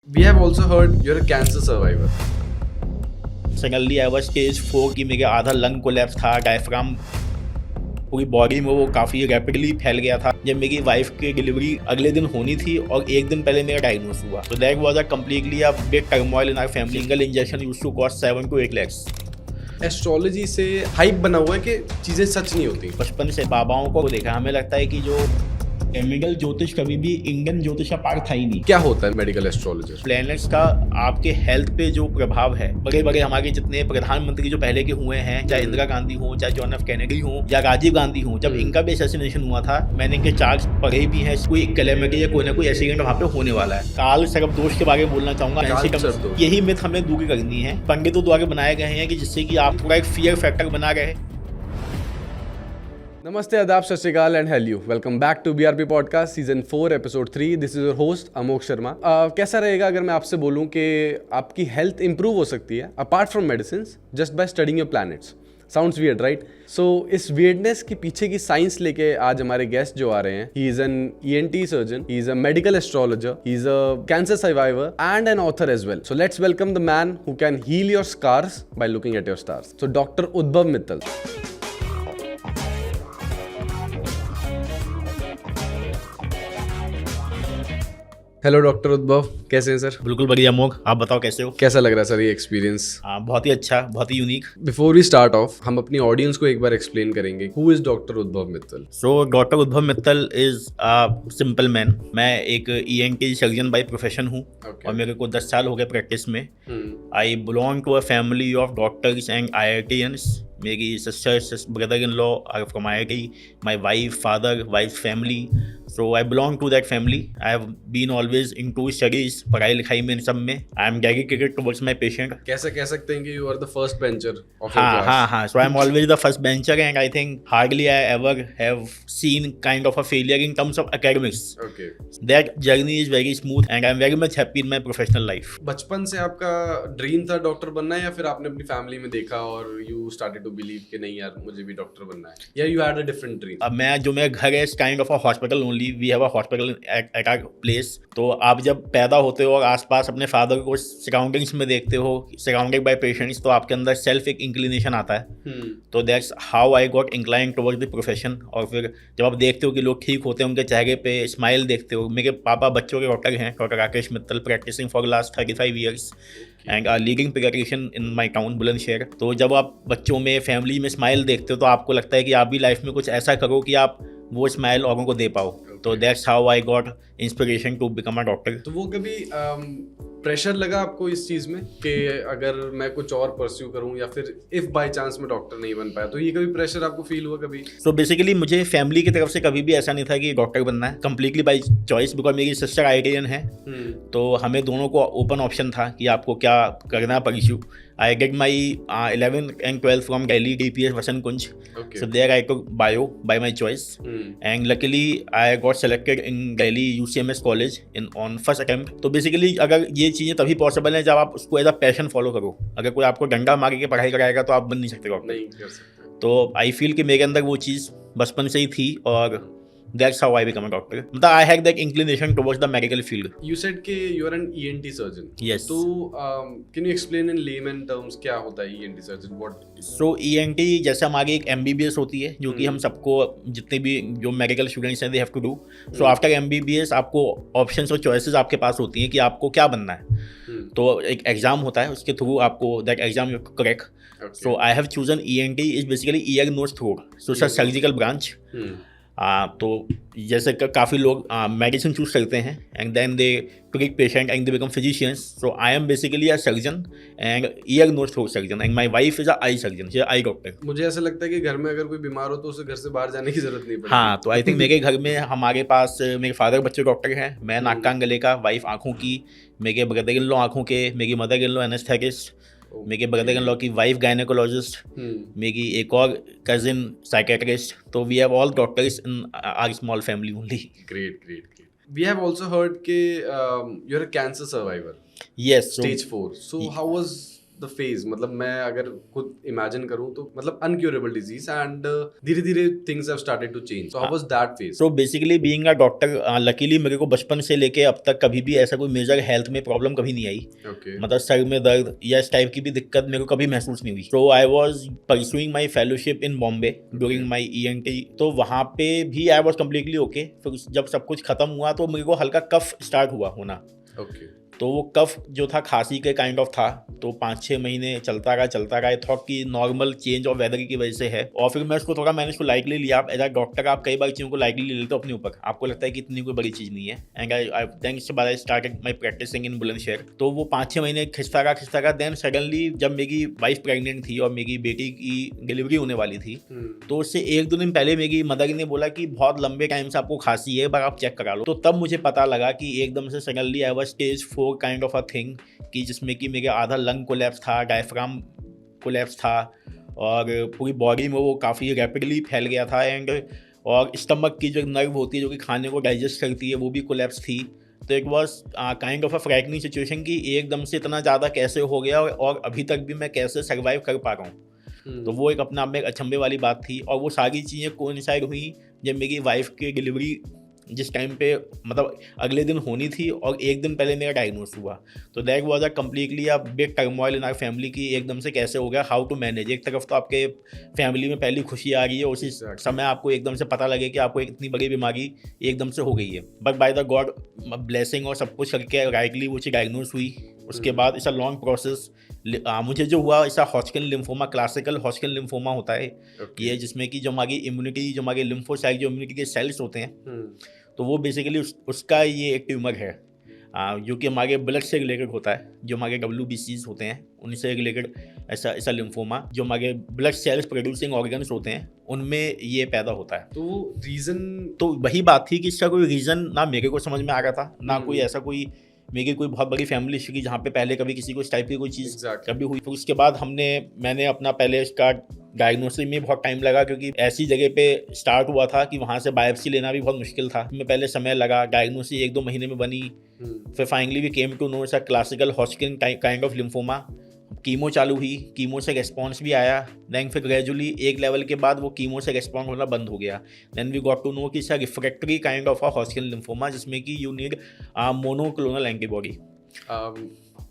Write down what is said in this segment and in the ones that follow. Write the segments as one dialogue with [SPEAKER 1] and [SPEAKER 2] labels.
[SPEAKER 1] We have also heard you're a cancer survivor.
[SPEAKER 2] Secondly I was stage 4 की मेरे आधा lung collapse था, diaphragm पूरी बॉडी में वो काफ़ी रैपिडली फैल गया था। जब मेरी वाइफ की डिलीवरी अगले दिन होनी थी और एक दिन पहले मेरा डायग्नोस हुआ, तो that was a completely a big turmoil in our family. Single injection used to cost 7 to 8 lakhs।
[SPEAKER 1] Astrology से हाइप बना हुआ है कि चीजें सच नहीं होती।
[SPEAKER 2] बचपन से बाबाओं को देखा, हमें लगता है कि जो केमिकल ज्योतिष कभी भी इंडियन ज्योतिष का पार्ट था ही नहीं।
[SPEAKER 1] क्या होता है मेडिकल एस्ट्रोलॉजर?
[SPEAKER 2] प्लैनेट्स का आपके हेल्थ पे जो प्रभाव है, बड़े बड़े हमारे जितने प्रधानमंत्री जो पहले के हुए हैं, चाहे इंदिरा गांधी हो, चाहे जॉन एफ कैनेडी हो या राजीव गांधी हो, जब इनका भी असैसिनेशन हुआ था, मैंने इनके चार्ज पढ़े भी हैं। कोई कैलेमिटी या कोई ना कोई एक्सीडेंट वहाँ पे होने वाला है। काल सर्प दोष के बारे में बोलना चाहूंगा। यही मिथ हमें दूर करनी है। पंडितों द्वारा बनाए गए हैं कि जिससे कि आप थोड़ा एक फियर फैक्टर बना रहे।
[SPEAKER 1] नमस्ते, आदाब, सत श्री अकाल and hello. Welcome back to BRP podcast season 4 episode 3। This is your host Amok Sharma. कैसा रहेगा अगर मैं आपसे बोलूं कि आपकी हेल्थ इंप्रूव हो सकती है apart from medicine just by studying your planets? Sounds weird, right? So इस वियर्डनेस के पीछे की साइंस लेके आज हमारे गेस्ट जो आ रहे हैं, he is an ENT surgeon, he is a medical astrologer, he is a cancer survivor and an author as well. So let's welcome the man who can heal your scars by looking at your stars. So doctor Udbhav Mittal. Hello doctor उद्भव, कैसे हैं sir?
[SPEAKER 2] बिल्कुल बढ़िया मोग, आप बताओ कैसे हो?
[SPEAKER 1] कैसा लग रहा है सर ये एक्सपीरियंस?
[SPEAKER 2] बहुत ही अच्छा, बहुत ही unique.
[SPEAKER 1] Before we start off, हम अपनी ऑडियंस को एक बार एक्सप्लेन करेंगे who is doctor Udbhav Mittal.
[SPEAKER 2] So doctor Udbhav Mittal is a simple man. मैं एक ENT सर्जन बाय प्रोफेशन हूँ और मेरे को 10 साल हो गए प्रैक्टिस में। I belong to a family of doctors and IITians। मेरी sister brother in law are from IIT, my wife, father, wife family. So I belong to that family. I have been always in to studies, पढ़ाई लिखाई में इन सब में। I am dedicated towards my patient.
[SPEAKER 1] कैसे कह सकते हैं कि you are the first bencher of your
[SPEAKER 2] हाँ
[SPEAKER 1] क्लास?
[SPEAKER 2] हाँ, so I am always the first bencher and I think hardly I ever have seen kind of a failure in terms of academics.
[SPEAKER 1] Okay.
[SPEAKER 2] That journey is very smooth and I am very much happy in my professional life.
[SPEAKER 1] बचपन से आपका dream था doctor बनना, या फिर आपने अपनी family में देखा और यू स्टार्टेड टू बिलीव कि नहीं यार मुझे भी डॉक्टर बनना है, या you had a different dream?
[SPEAKER 2] अब मैं जो मेरा घर है इस kind of a hospital only. We have a hospital at our place. तो आप जब पैदा होते हो और आसपास अपने फादर को सराउंडिंग्स में देखते हो, सराउंडेड बाय पेशेंट्स, तो आपके अंदर सेल्फ एक इंक्लिनेशन आता है। तो that's how I got incline towards the profession. और फिर जब आप देखते हो कि लोग ठीक होते हैं, उनके चेहरे पे स्माइल देखते हो। मेरे पापा बच्चों के डॉक्टर हैं, doctor Rakesh Mittal, practising for last 35 years and leading paediatrician in my town Bulandshahr. तो जब आप बच्चों में, फैमिली में स्माइल देखते हो, तो आपको लगता है कि आप भी लाइफ में कुछ ऐसा करो कि आप वो स्माइल औरों को दे पाओ। तो that's how I got inspiration to become a doctor.
[SPEAKER 1] तो वो कभी प्रेशर लगा आपको इस चीज में कि अगर मैं कुछ और परस्यू करूं, या फिर इफ बाय चांस मैं डॉक्टर नहीं बन पाया, तो ये कभी प्रेशर आपको फील हुआ कभी?
[SPEAKER 2] सो बेसिकली मुझे फैमिली की तरफ से कभी भी ऐसा नहीं था कि डॉक्टर बनना है, कंप्लीटली बाय चॉइस। बिकॉज मेरी सिस्टर IITian है, तो हमें दोनों को ओपन ऑप्शन था कि आपको क्या करना pursue. I get my 11th and 12th from Delhi DPS Vasant Kunj. So there I took bio by my choice, and luckily I got selected in Delhi UCMS college on first attempt. तो basically अगर ये चीज़ें तभी possible है जब आप उसको as a passion follow करो। अगर कोई आपको डंडा मार के पढ़ाई कराएगा तो आप बन नहीं सकते डॉक्टर।
[SPEAKER 1] नहीं कर सकते।
[SPEAKER 2] तो आई फील कि मेरे अंदर वो चीज़ बचपन से ही थी और that's how I become a doctor. मतलब I had that inclination towards the medical field.
[SPEAKER 1] You said कि you are an ENT surgeon.
[SPEAKER 2] Yes.
[SPEAKER 1] तो can you explain in layman terms क्या होता है ENT surgeon? What?
[SPEAKER 2] So ENT जैसे हमारी एक MBBS होती है, जो कि हम सबको, जितने भी जो मेडिकल स्टूडेंट्स हैं, they have to do. So after MBBS आपको ऑप्शंस और चॉइसेस आपके पास होती हैं कि आपको क्या बनना है। तो एक एग्जाम होता है, उसके थ्रू आपको that exam you correct. So I have chosen ENT is basically ear nose throat. So it's a surgical branch. तो जैसे काफ़ी लोग मेडिसिन चूज करते हैं and then they treat patient and they become physicians. So I am basically a surgeon and ear nose throat surgeon and my wife is a eye surgeon, she is eye doctor.
[SPEAKER 1] मुझे ऐसा लगता है कि घर में अगर कोई बीमार हो तो उसे घर से बाहर जाने की जरूरत नहीं पड़ती।
[SPEAKER 2] हाँ, तो आई थिंक मेरे घर में हमारे पास मेरे फादर बच्चे डॉक्टर हैं, मैं नाक कान गले का, वाइफ आँखों की, मेरे ब्रदर इन लॉ आँखों के, मेरी मदर इन लॉ एनेस्थेटिस्ट, मेरे ब्रदर इन लॉ की वाइफ गायनेकोलॉजिस्ट, मेरी एक और कजिन साइकेट्रिस्ट। तो we have all doctors in our small family only.
[SPEAKER 1] Great great great. We have also heard कि you are a cancer survivor.
[SPEAKER 2] Yes.
[SPEAKER 1] Stage 4. So how was the phase, मतलब मैं अगर खुद imagine करूं तो मतलब अनक्यूरेबल disease and धीरे धीरे things have started to change, so how was that phase?
[SPEAKER 2] So basically being a doctor, luckily मेरे को बचपन से लेके अब तक कभी भी ऐसा कोई मेजर हेल्थ में प्रॉब्लम कभी नहीं आई।
[SPEAKER 1] ओके,
[SPEAKER 2] मतलब सर में दर्द या इस टाइप की भी दिक्कत मेरे को कभी महसूस नहीं हुई। So I was pursuing my fellowship in Bombay during my ENT, तो वहाँ पे भी आई वॉज कम्प्लीटली ओके। फिर जब सब कुछ खत्म हुआ तो मेरे को हल्का कफ स्टार्ट हुआ होना,
[SPEAKER 1] ओके,
[SPEAKER 2] तो वो कफ जो था खांसी के काइंड ऑफ था, तो 5-6 महीने चलता रहा। आई थॉट कि नॉर्मल चेंज ऑफ वेदर की वजह से है, और फिर मैं उसको थोड़ा मैंने उसको लाइटली लिया। एज अ डॉक्टर आप कई बार चीज़ों को लाइटली ले लेते हो अपने ऊपर, आपको लगता है कि इतनी कोई बड़ी चीज़ नहीं है। एंड आई थैंक्स बाद आई स्टार्टेड माई प्रैक्टिसिंग इन बुलंदशहर। तो वो 5-6 महीने खिंचता रहा। देन सडनली जब मेरी वाइफ प्रेगनेंट थी और मेरी बेटी की डिलीवरी होने वाली थी, तो उससे 1-2 दिन पहले मेरी मदर ने बोला कि बहुत लंबे टाइम से आपको खांसी है, एक बार आप चेक करा लो। तो तब मुझे पता लगा कि एकदम से suddenly I was stage 4 kind of a thing, कि जिसमें कि मेरे आधा लंग कोलैप्स था, डायफ्राम कोलैप्स था, और पूरी बॉडी में वो काफ़ी रैपिडली फैल गया था। एंड और स्टमक की जो नर्व होती है जो कि खाने को डाइजेस्ट करती है, वो भी कोलैप्स थी। तो it was kind of a frightening situation कि एकदम से इतना ज़्यादा कैसे हो गया और अभी तक भी मैं कैसे सर्वाइव कर पा रहा हूँ। तो वो एक अपने आप में एक अचंभे वाली बात थी। और वो सारी चीज़ें कोइंसाइड हुई जब मेरी वाइफ की डिलीवरी जिस टाइम पे मतलब अगले दिन होनी थी और एक दिन पहले मेरा डायग्नोस हुआ। तो that was a completely a big turmoil in our family की एकदम से कैसे हो गया, हाउ टू मैनेज। एक तरफ तो आपके फैमिली में पहली खुशी आ रही है, उसी समय आपको एकदम से पता लगे कि आपको एक इतनी बड़ी बीमारी एकदम से हो गई है। But by the God blessing और सब कुछ करके राइटली वो चीज़ डायग्नोस हुई। उसके बाद इट्स अ लॉन्ग प्रोसेस। मुझे जो हुआ इसका Hodgkin lymphoma, classical Hodgkin lymphoma होता है। ये जिसमें कि जो हमारी इम्यूनिटी, जो हमारे लिम्फोसाइट, जो इम्यूनिटी के सेल्स होते हैं, तो वो बेसिकली उसका ये एक ट्यूमर है, जो कि हमारे ब्लड से रिलेटेड होता है। जो हमारे WBCs होते हैं उनसे रिलेटेड ऐसा लिम्फोमा, जो हमारे ब्लड सेल्स प्रोड्यूसिंग ऑर्गन्स होते हैं, उनमें ये पैदा होता है।
[SPEAKER 1] तो रीजन,
[SPEAKER 2] तो वही बात थी कि इसका कोई रीज़न ना मेरे को समझ में आ रहा था, ना कोई ऐसा कोई मेरी कोई बहुत बड़ी फैमिली हिस्ट्री जहाँ पे पहले कभी किसी को इस टाइप की कोई चीज़ कभी हुई। फिर उसके बाद मैंने अपना पहले इसका डायग्नोसिस में बहुत टाइम लगा, क्योंकि ऐसी जगह पे स्टार्ट हुआ था कि वहाँ से बायोप्सी लेना भी बहुत मुश्किल था। में पहले समय लगा, डायग्नोसिस 1-2 महीने में बनी। फिर finally we came to know it's a classical Hodgkin kind of lymphoma. Chemo चालू हुई, कीमो से रेस्पॉन्स भी आया। देन फिर ग्रेजुअली एक लेवल के बाद वो कीमो से रेस्पॉन्स होना बंद हो गया। Then we got to know कि इसका refractory kind of a Hodgkin lymphoma, जिसमें कि you need monoclonal antibody.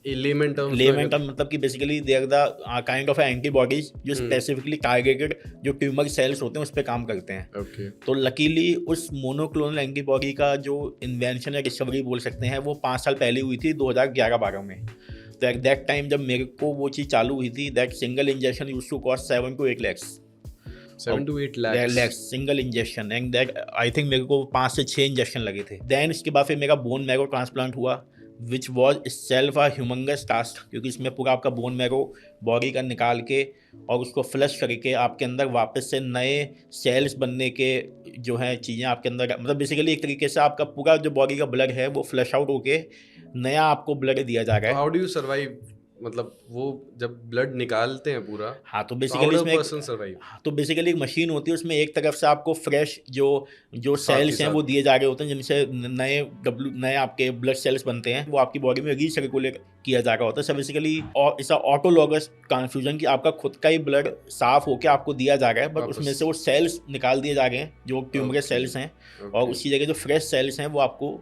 [SPEAKER 1] Layman term
[SPEAKER 2] मतलब कि basically they are the kind of antibodies जो स्पेसिफिकली टारगेटेड जो ट्यूमर सेल्स होते हैं उस पर काम करते हैं। तो लकीली उस मोनोक्लोनल एंटीबॉडी का जो इन्वेंशन या डिस्कवरी बोल सकते हैं, वो 5 साल पहले हुई थी, 2011-12 में। तो एट दैट टाइम जब मेरे को वो चीज़ चालू हुई थी, that single injection used to cost 7 to 8 lakhs।
[SPEAKER 1] 7 to 8 lakhs
[SPEAKER 2] single injection. And that I think मेरे को 5 से 6 इंजेक्शन लगे थे। देन इसके बाद फिर मेरा बोन मैरो ट्रांसप्लांट हुआ, which was itself a humongous task, क्योंकि इसमें पूरा आपका बोन मैरो बॉडी का निकाल के और उसको फ्लश करके आपके अंदर वापस से नए सेल्स बनने के जो है चीज़ें आपके अंदर, मतलब बेसिकली एक तरीके से आपका पूरा जो बॉडी का ब्लड है वो फ्लश आउट होके नया आपको ब्लड दिया जा रहा है।
[SPEAKER 1] हाउ डू यू सर्वाइव, मतलब वो जब ब्लड निकालते हैं पूरा,
[SPEAKER 2] हाँ, तो बेसिकली इसमें
[SPEAKER 1] सर्वाइव,
[SPEAKER 2] तो बेसिकली एक मशीन होती है, उसमें एक तरफ से आपको फ्रेश जो सेल्स हैं वो दिए जा रहे होते हैं, जिनसे नए आपके ब्लड सेल्स बनते हैं, वो आपकी बॉडी में रीसर्कुलेट किया जा रहा होता है। सब बेसिकली और इसका ऑटोलॉगस ट्रांसफ्यूजन कि आपका खुद का ही ब्लड साफ होकर आपको दिया जा रहा है, बट उसमें से वो सेल्स निकाल दिए जा रहे हैं जो ट्यूमरस सेल्स हैं, और उसी जगह जो फ्रेश सेल्स हैं वो आपको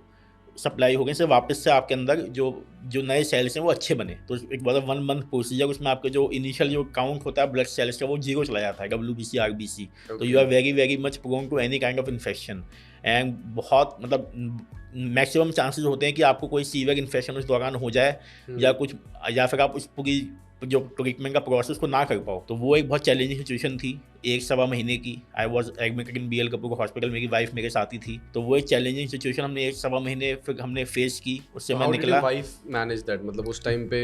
[SPEAKER 2] सप्लाई हो गए से वापस से आपके अंदर जो नए सेल्स हैं वो अच्छे बने। तो एक बहुत 1 month प्रोसीजर, उसमें आपके जो इनिशियल जो काउंट होता है ब्लड सेल्स का वो 0 चला जाता है, WBC RBC। तो you are very very much prone to any kind of infection. And बहुत मतलब मैक्सिमम चांसेस होते हैं कि आपको कोई सीवियर इन्फेक्शन उस दौरान हो जाए, या फिर आप उस पूरी जो ट्रीटमेंट का प्रोसेस को ना कर पाओ। तो वो एक बहुत चैलेंजिंग सिचुएशन थी 1-1.25 महीने की। I was admitted in BL Kapoor hospital, मेरी वाइफ मेरे साथ ही थी। तो वो एक चैलेंजिंग सिचुएशन हमने 1-1.25 महीने फिर हमने फेस की, उससे मैं निकला।
[SPEAKER 1] वाइफ मैनेज दैट, मतलब उस टाइम पे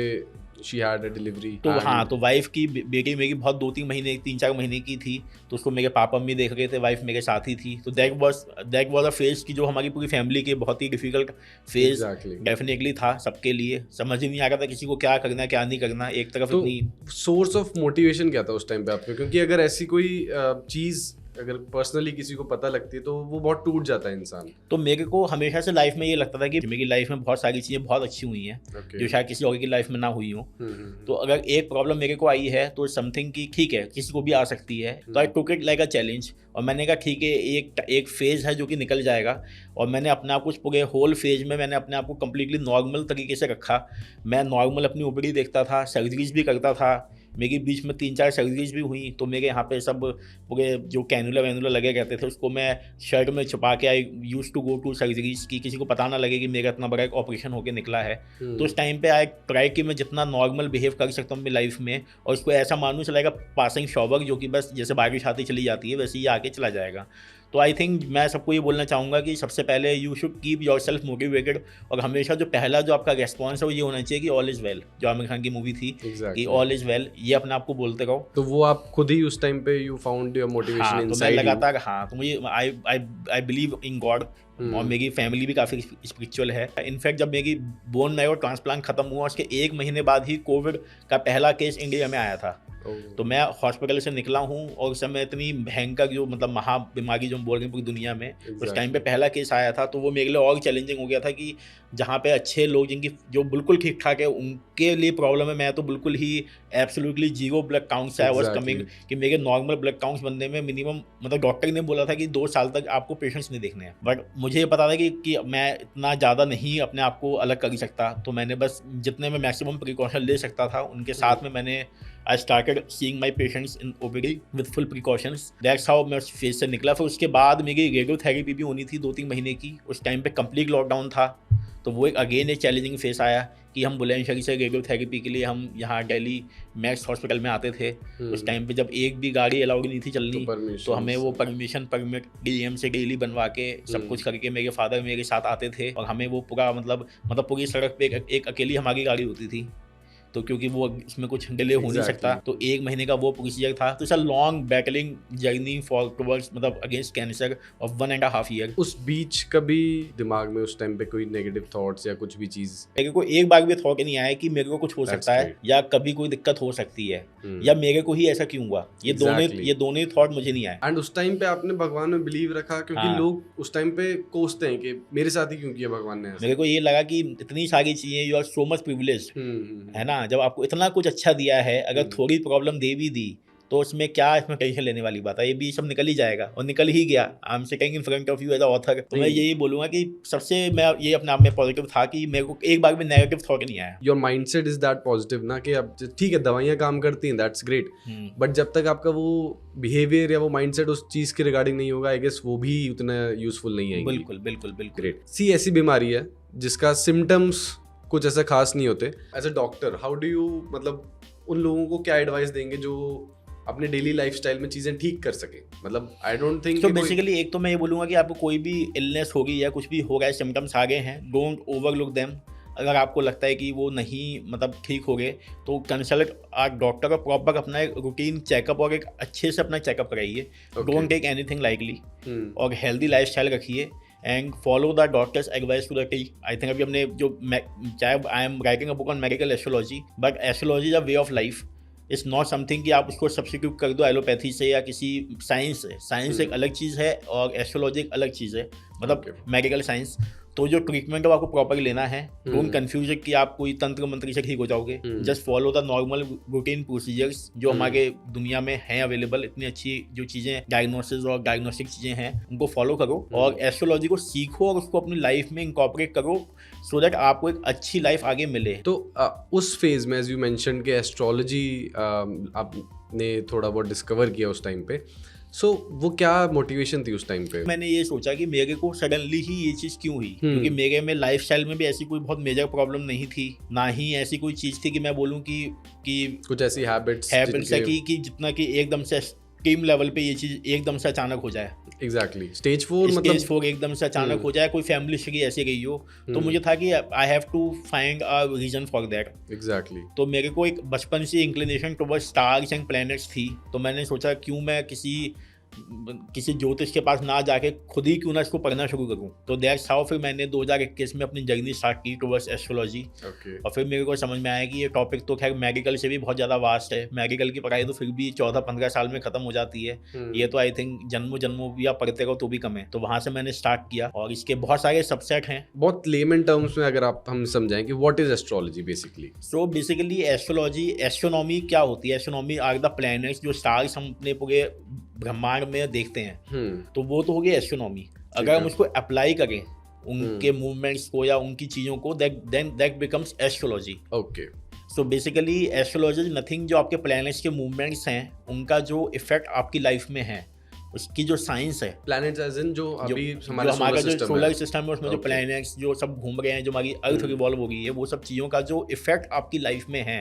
[SPEAKER 1] शी हैड अ डिलीवरी।
[SPEAKER 2] तो हाँ, तो वाइफ की बेटी मेरी बहुत 3-4 महीने की थी, तो उसको मेरे पापा मम्मी देख रहे थे, वाइफ मेरे साथ ही थी। तो दैट वाज अ फेज की जो हमारी पूरी फैमिली के बहुत ही डिफिकल्ट फेज डेफिनेटली था सबके लिए। समझ ही नहीं आ रहा था किसी को क्या करना है क्या नहीं करना। एक तरफ
[SPEAKER 1] तो सोर्स ऑफ मोटिवेशन क्या था उस टाइम पे आपके, क्योंकि अगर ऐसी कोई चीज़ अगर पर्सनली किसी को पता लगती है तो वो बहुत टूट जाता है इंसान।
[SPEAKER 2] तो मेरे को हमेशा से लाइफ में ये लगता था कि मेरी लाइफ में बहुत सारी चीज़ें बहुत अच्छी हुई हैं
[SPEAKER 1] Okay.
[SPEAKER 2] जो शायद किसी और की लाइफ में ना हुई हो। तो अगर एक प्रॉब्लम मेरे को आई है तो समथिंग की ठीक है किसी को भी आ सकती है, तो I took it like a challenge और मैंने कहा ठीक है एक फेज़ है जो कि निकल जाएगा। और मैंने अपने आप को पूरे होल फेज में मैंने अपने आप को कम्प्लीटली नॉर्मल तरीके से रखा। मैं नॉर्मल अपनी ओपीडी देखता था, सर्जरीज भी करता था, मेरी बीच में 3-4 सर्जरीज भी हुई। तो मेरे यहाँ पे सब पूरे जो कैनुला वैनुला लगे रहते थे उसको मैं शर्ट में छुपा के I use to go to surgeries की किसी को पता ना लगे कि मेरा इतना बड़ा एक ऑपरेशन होकर निकला है। तो उस टाइम पे आई ट्राई कि मैं जितना नॉर्मल बिहेव कर सकता हूँ अपनी लाइफ में और उसको ऐसा मानूँ चलाएगा पासिंग शॉवर जो कि बस जैसे बारिश आती चली जाती है वैसे ही आके चला जाएगा। तो आई थिंक मैं सबको ये बोलना चाहूँगा कि सबसे पहले you should keep your self motivated और हमेशा जो पहला जो आपका रेस्पॉन्स है वो ये होना चाहिए कि ऑल इज़ वेल, जो आमिर खान की मूवी थी कि ऑल इज़ वेल, ये अपने आप को बोलते रहो।
[SPEAKER 1] तो वो आप खुद ही उस टाइम पे you found your motivation inside
[SPEAKER 2] तो मैं लगातार तो मुझे आई बिलीव इन गॉड और मेरी फैमिली भी काफ़ी स्पिरिचुअल है। इनफैक्ट जब मेरी बोन मैरो ट्रांसप्लांट खत्म हुआ उसके 1 महीने बाद ही कोविड का पहला केस इंडिया में आया था। तो मैं हॉस्पिटल से निकला हूँ और उस समय इतनी भयंकर जो मतलब महा बीमारी जो हम बोल रहे हैं पूरी दुनिया में उस टाइम पे पहला केस आया था। तो वो मेरे लिए और चैलेंजिंग हो गया था कि जहाँ पे अच्छे लोग जिनकी जो बिल्कुल ठीक ठाक है उनके लिए प्रॉब्लम है, मैं तो बिल्कुल ही absolutely 0 blood counts I was coming कि मेरे नॉर्मल ब्लड काउंट्स बनने में मिनिमम मतलब डॉक्टर ने बोला था कि 2 साल तक आपको पेशेंट्स नहीं देखने हैं। बट मुझे ये पता था कि मैं इतना ज़्यादा नहीं अपने आप को अलग कर सकता। तो मैंने बस जितने में मैक्सिमम प्रिकॉशन ले सकता था उनके साथ में मैंने I started seeing my patients in OPD with full precautions. That's how मैं उस फेज से निकला। फिर उसके बाद मेरी रेडियोथेरेपी भी होनी थी 2-3 महीने की। उस टाइम पे कंप्लीट लॉकडाउन था तो वो एक अगेन एक चैलेंजिंग फेस आया कि हम बुलंदशहर से रेडियोथेरेपी के लिए हम यहाँ दिल्ली मैक्स हॉस्पिटल में आते थे। उस टाइम पे जब एक भी गाड़ी अलाउड नहीं थी चलनी तो हमें वो परमिट डीएम से डेली बनवा के सब कुछ करके मेरे फादर मेरे साथ आते थे और हमें वो पूरा मतलब पूरी सड़क पे एक अकेली हमारी गाड़ी होती थी। तो क्योंकि वो इसमें कुछ डिले हो नहीं सकता तो 1 महीने का वो प्रोसीजर था। तो it's a long battling journey for towards मतलब अगेंस्ट कैंसर ऑफ 1.5 ईयर।
[SPEAKER 1] उस बीच कभी दिमाग में उस टाइम पे कोई नेगेटिव थॉट्स या कुछ भी चीज
[SPEAKER 2] मेरे को एक बार भी थॉट नहीं आया कि मेरे को कुछ हो सकता है या कभी कोई दिक्कत हो सकती है या मेरे को ही ऐसा क्यों हुआ, ये दोनों ही थॉट मुझे नहीं आए।
[SPEAKER 1] एंड उस टाइम पे आपने भगवान में बिलीव रखा क्योंकि लोग उस टाइम पे कोसते हैं कि मेरे साथ ही क्यों किया भगवान ने।
[SPEAKER 2] मेरे को ये लगा कि इतनी सारी चीजें you are so much privileged है ना, जब आपको इतना कुछ अच्छा दिया है अगर थोड़ी प्रॉब्लम दे भी दी तो उसमें क्या इसमें टेंशन लेने वाली बात है, ये भी सब निकल ही जाएगा और निकल ही गया। I am sitting in front of you as a author. तो मैं यही बोलूंगा कि सबसे मैं ये अपने आप में पॉजिटिव था कि मेरे को एक बार भी नेगेटिव थॉट नहीं आया।
[SPEAKER 1] Your mindset is that positive ना कि अब ठीक है दवाइयाँ काम करती हैं, दैट्स ग्रेट, बट जब तक आपका वो बिहेवियर या वो माइंडसेट उस चीज के रिगार्डिंग नहीं होगा आई गेस वो भी उतना यूजफुल नहीं है।
[SPEAKER 2] बिल्कुल बिल्कुल बिल्कुल
[SPEAKER 1] ग्रेट। सी ऐसी बीमारी है जिसका सिम्टम्स कुछ ऐसा खास नहीं होते। As a doctor how do you मतलब उन लोगों को क्या एडवाइस देंगे जो अपने डेली लाइफस्टाइल में चीजें ठीक कर सके? मतलब आई डोंट थिंक
[SPEAKER 2] तो बेसिकली एक तो मैं ये बोलूँगा कि आपको कोई भी इलनेस होगी या कुछ भी हो रहा है, सिम्टम्स आ गए हैं, डोंट ओवरलुक देम। अगर आपको लगता है कि वो नहीं मतलब ठीक हो गए तो कंसल्ट आ डॉक्टर और प्रॉपर अपना एक रूटीन चेकअप और एक अच्छे से अपना चेकअप कराइए। डोंट टेक एनीथिंग लाइटली और हेल्दी लाइफस्टाइल रखिए and follow the doctor's advice to the T. I think अभी हमने जो चाहे I am writing a book on medical astrology, but astrology is a way of life. It's not something कि आप उसको substitute कर दो एलोपैथी से या किसी साइंस से। साइंस एक अलग चीज़ है और एस्ट्रोलॉजी एक अलग चीज़ है, मतलब मेडिकल साइंस। तो जो ट्रीटमेंट है वो आपको प्रॉपरली लेना है। डोंट कंफ्यूज कि आप कोई तंत्र मंत्र से ठीक हो जाओगे। Just follow the normal routine procedures जो हमारे दुनिया में हैं अवेलेबल। इतनी अच्छी जो चीज़ें डायग्नोसिस और डायग्नोस्टिक चीज़ें हैं उनको फॉलो करो और एस्ट्रोलॉजी को सीखो और उसको अपनी लाइफ में इंकॉर्पोरेट करो सो दैट आपको एक अच्छी लाइफ आगे मिले।
[SPEAKER 1] तो उस फेज में एज यू मेंशन के एस्ट्रोलॉजी आपने थोड़ा बहुत डिस्कवर किया उस टाइम पे, सो वो क्या मोटिवेशन थी उस टाइम पे?
[SPEAKER 2] मैंने ये सोचा कि मेरे को सडनली ही ये चीज़ क्यों हुई, क्योंकि मेरे में लाइफस्टाइल में भी ऐसी कोई बहुत मेजर प्रॉब्लम नहीं थी, ना ही ऐसी कोई चीज़ थी कि मैं बोलूँ कि
[SPEAKER 1] कुछ ऐसी हैबिट्स
[SPEAKER 2] है कि जितना कि एकदम से टीम लेवल पे ये चीज़ एकदम से अचानक हो जाए।
[SPEAKER 1] एग्जैक्टली स्टेज 4
[SPEAKER 2] एकदम से अचानक हो जाए, कोई फैमिली हिस्ट्री ऐसी गई हो। तो मुझे था कि I have to find a reason for that.
[SPEAKER 1] Exactly.
[SPEAKER 2] तो मेरे को एक बचपन से inclination towards stars and planets थी। तो मैंने सोचा क्यों मैं किसी किसी ज्योतिष के पास ना जाके खुद ही क्यों ना इसको पढ़ना शुरू करूं। तो दैट्स हाउ फिर मैंने 2021 में अपनी जर्नी स्टार्ट की टुवर्ड्स एस्ट्रोलॉजी। और फिर मेरे को समझ में आया कि ये टॉपिक तो खैर मेडिकल से भी बहुत ज़्यादा वास्ट है। मेडिकल की पढ़ाई तो फिर भी 14-15 साल में ख़त्म हो जाती है, ये तो आई थिंक जन्मों या पढ़ते रहो तो भी कम है। तो वहाँ से मैंने स्टार्ट किया और इसके बहुत सारे सबसेट हैं।
[SPEAKER 1] बहुत लेमन टर्म्स में अगर आप हम समझाएं कि what is astrology basically.
[SPEAKER 2] So basically astrology, astronomy क्या होती है? एस्ट्रोनॉमी आर द प्लैनेट्स, जो स्टार्स हम अपने पूरे ब्रह्मांड में देखते हैं, तो वो तो हो गई एस्ट्रोनॉमी। अगर हम उसको अप्लाई करें उनके मूवमेंट्स को या उनकी चीज़ों को, then that becomes astrology.
[SPEAKER 1] Okay.
[SPEAKER 2] So basically astrology is nothing, जो आपके प्लैनेट्स के मूवमेंट्स हैं उनका जो इफेक्ट आपकी लाइफ में है, उसकी जो साइंस है।
[SPEAKER 1] प्लैनेट्स एज इन जो अभी
[SPEAKER 2] हमारा जो सोलर सिस्टम है उसमें जो प्लैनेट्स जो सब घूम रहे हैं, जो हमारी अर्थ रिवॉल्व हो रही है, वो सब चीज़ों का जो इफेक्ट आपकी लाइफ में है,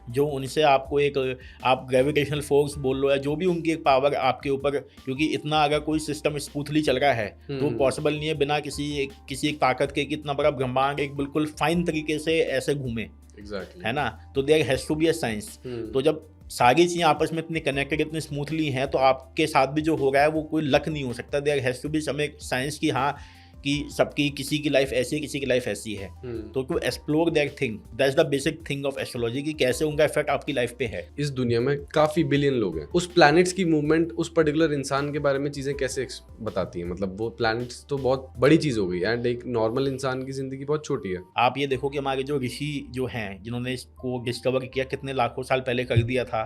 [SPEAKER 2] जो उनसे आपको एक आप ग्रेविटेशनल फोर्स बोल लो या जो भी उनकी एक पावर आपके ऊपर, क्योंकि इतना अगर कोई सिस्टम स्मूथली चल रहा है तो पॉसिबल नहीं है बिना किसी एक ताकत के कि इतना बड़ा ब्रह्मांड एक बिल्कुल फाइन तरीके से ऐसे घूमे।
[SPEAKER 1] Exactly.
[SPEAKER 2] है ना? तो there has to be a science. तो जब सारी चीज़ें आपस में इतनी कनेक्टेड, इतनी स्मूथली हैं, तो आपके साथ भी जो हो रहा है वो कोई लक नहीं हो सकता। There has to be some एक साइंस की, हाँ, कि सबकी किसी की लाइफ ऐसी है, किसी की लाइफ ऐसी है। तो to explore that thing, that's the basic thing of astrology, कि कैसे उनका इफेक्ट आपकी लाइफ पे है।
[SPEAKER 1] इस दुनिया में काफी बिलियन लोग हैं, उस प्लैनेट्स की मूवमेंट उस पर्टिकुलर इंसान के बारे में चीजें कैसे बताती हैं? मतलब वो प्लैनेट्स तो बहुत बड़ी चीज हो गई एंड एक नॉर्मल इंसान की जिंदगी बहुत छोटी है।
[SPEAKER 2] आप ये देखो कि हमारे जो ऋषि जो हैं, जिन्होंने इसको डिस्कवर किया, कितने लाखों साल पहले कर दिया था।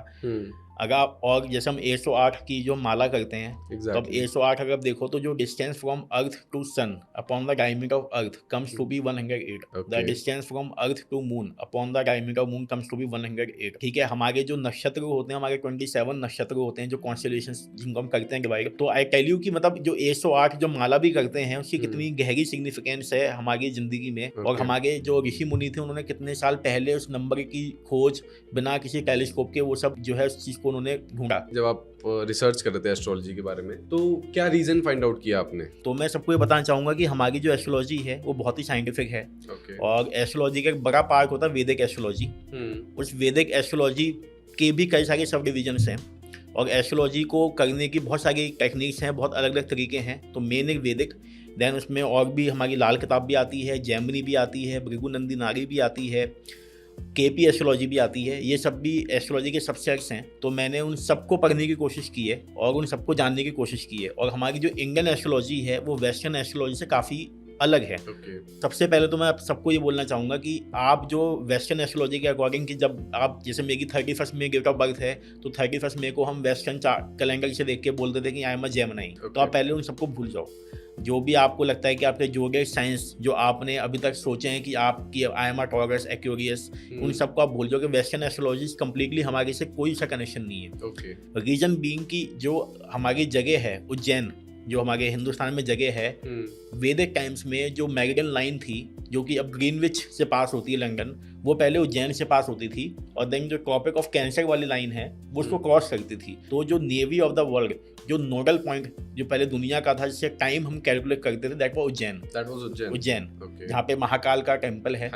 [SPEAKER 2] अगर आप, और जैसे हम 108 की जो माला करते हैं, तो अब 108 अगर देखो तो जो distance from earth to sun upon the diameter of earth comes to be 108। The distance from earth to moon upon the diameter of moon comes to be 108। ठीक है, हमारे जो नक्षत्र होते हैं, हमारे 27 नक्षत्र होते हैं, जो कॉन्स्टेलेशंस जिनको हम करते हैं डिवाइड। तो आई टेल यू कि मतलब जो 108 जो माला भी करते हैं, उसकी कितनी गहरी सिग्निफिकेंस है हमारी जिंदगी में। और हमारे जो ऋषि मुनि थे, उन्होंने कितने साल पहले उस नंबर की खोज बिना किसी टेलीस्कोप के वो सब जो है उस चीज को उन्होंने ढूंढा।
[SPEAKER 1] जब आप रिसर्च कर रहे थे एस्ट्रोलॉजी के बारे में, तो क्या रीजन फाइंड आउट किया आपने?
[SPEAKER 2] तो मैं सबको ये बताना चाहूंगा कि हमारी जो एस्ट्रोलॉजी है वो बहुत ही साइंटिफिक है। और एस्ट्रोलॉजी का एक बड़ा पार्ट होता है वैदिक एस्ट्रोलॉजी। उस वैदिक एस्ट्रोलॉजी के भी कई सारे सब डिविजन्स हैं, और एस्ट्रोलॉजी को करने की बहुत सारी टेक्निक्स हैं, बहुत अलग अलग तरीके हैं। तो मेन एक वैदिक, देन उसमें और भी हमारी लाल किताब भी आती है, जैमिनी भी आती है, भृगुनंदी नारी भी आती है, केपी एस्ट्रोलॉजी भी आती है। ये सब भी एस्ट्रोलॉजी के सबसेट्स हैं। तो मैंने उन सबको पढ़ने की कोशिश की है और उन सबको जानने की कोशिश की है। और हमारी जो इंडियन एस्ट्रोलॉजी है वो वेस्टर्न एस्ट्रोलॉजी से काफ़ी अलग है। सबसे पहले तो मैं सबको ये बोलना चाहूँगा कि आप जो वेस्टर्न एस्ट्रोलॉजी के अकॉर्डिंग, कि जब आप, जैसे मेरी 31 मई डेट ऑफ बर्थ है, तो 31 मई को हम वेस्टर्न कैलेंडर से देख के बोलते थे कि आई एम अ जेमिनी। तो आप पहले उन सबको भूल जाओ। जो भी आपको लगता है कि आपके जोडिएक साइंस जो आपने अभी तक सोचे हैं कि आपकी आई एम अ टॉरस, एक्वेरियस, उन सबको आप भूल जाओ कि वेस्टर्न एस्ट्रोलॉजी कंप्लीटली हमारे से कोई सा कनेक्शन नहीं है। रीजन बीइंग की जो हमारी जगह है उज्जैन, जो हमारे हिंदुस्तान में जगह है, वैदिक टाइम्स में जो मैगडन लाइन थी, जो कि अब ग्रीनविच से पास होती है लंदन, वो पहले उज्जैन से पास होती थी। और देन जो ट्रॉपिक ऑफ कैंसर वाली लाइन है वो उसको क्रॉस करती थी। तो जो नेवी ऑफ द वर्ल्ड, जो नोडल पॉइंट जो पहले दुनिया का था, जिससे टाइम हम कैलकुलेट करते थे, दैट वाज उज्जैन, जहाँ पे महाकाल का टेम्पल है।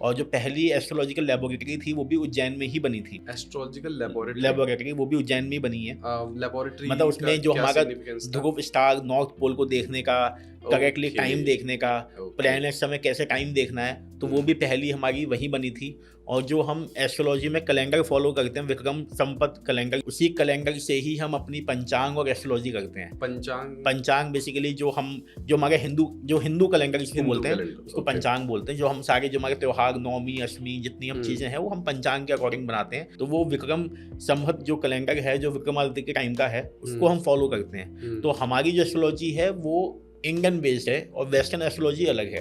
[SPEAKER 2] और जो पहली एस्ट्रोलॉजिकल लेबोरेटरी थी वो भी उज्जैन में ही बनी थी।
[SPEAKER 1] एस्ट्रोलॉजिकल लेबोरेटरी
[SPEAKER 2] वो भी उज्जैन में ही बनी है।
[SPEAKER 1] लेबोरेटरी
[SPEAKER 2] मतलब उसमें जो हमारा ध्रुव स्टार, नॉर्थ पोल को देखने का, करेक्टली टाइम देखने का, प्लैनेट्स हमें कैसे टाइम देखना है, तो वो भी पहली हमारी वही बनी थी। और जो हम एस्ट्रोलॉजी में कैलेंडर फॉलो करते हैं, विक्रम संपत कैलेंडर, उसी कैलेंडर से ही हम अपनी पंचांग और एस्ट्रोलॉजी करते हैं। पंचांग बेसिकली जो हमारे हिंदू कैलेंडर इसको बोलते हैं, उसको पंचांग बोलते हैं। जो हम सारे जो हमारे त्योहार, नौमी, अष्टमी, जितनी हम चीजें हैं वो हम पंचांग के अकॉर्डिंग बनाते हैं। तो वो विक्रम संवत जो कैलेंडर है, जो विक्रमादित्य के टाइम का है, उसको हम फॉलो करते हैं। तो हमारी जो एस्ट्रोलॉजी है वो इंडियन बेस्ड है और वेस्टर्न एस्ट्रोलॉजी अलग है।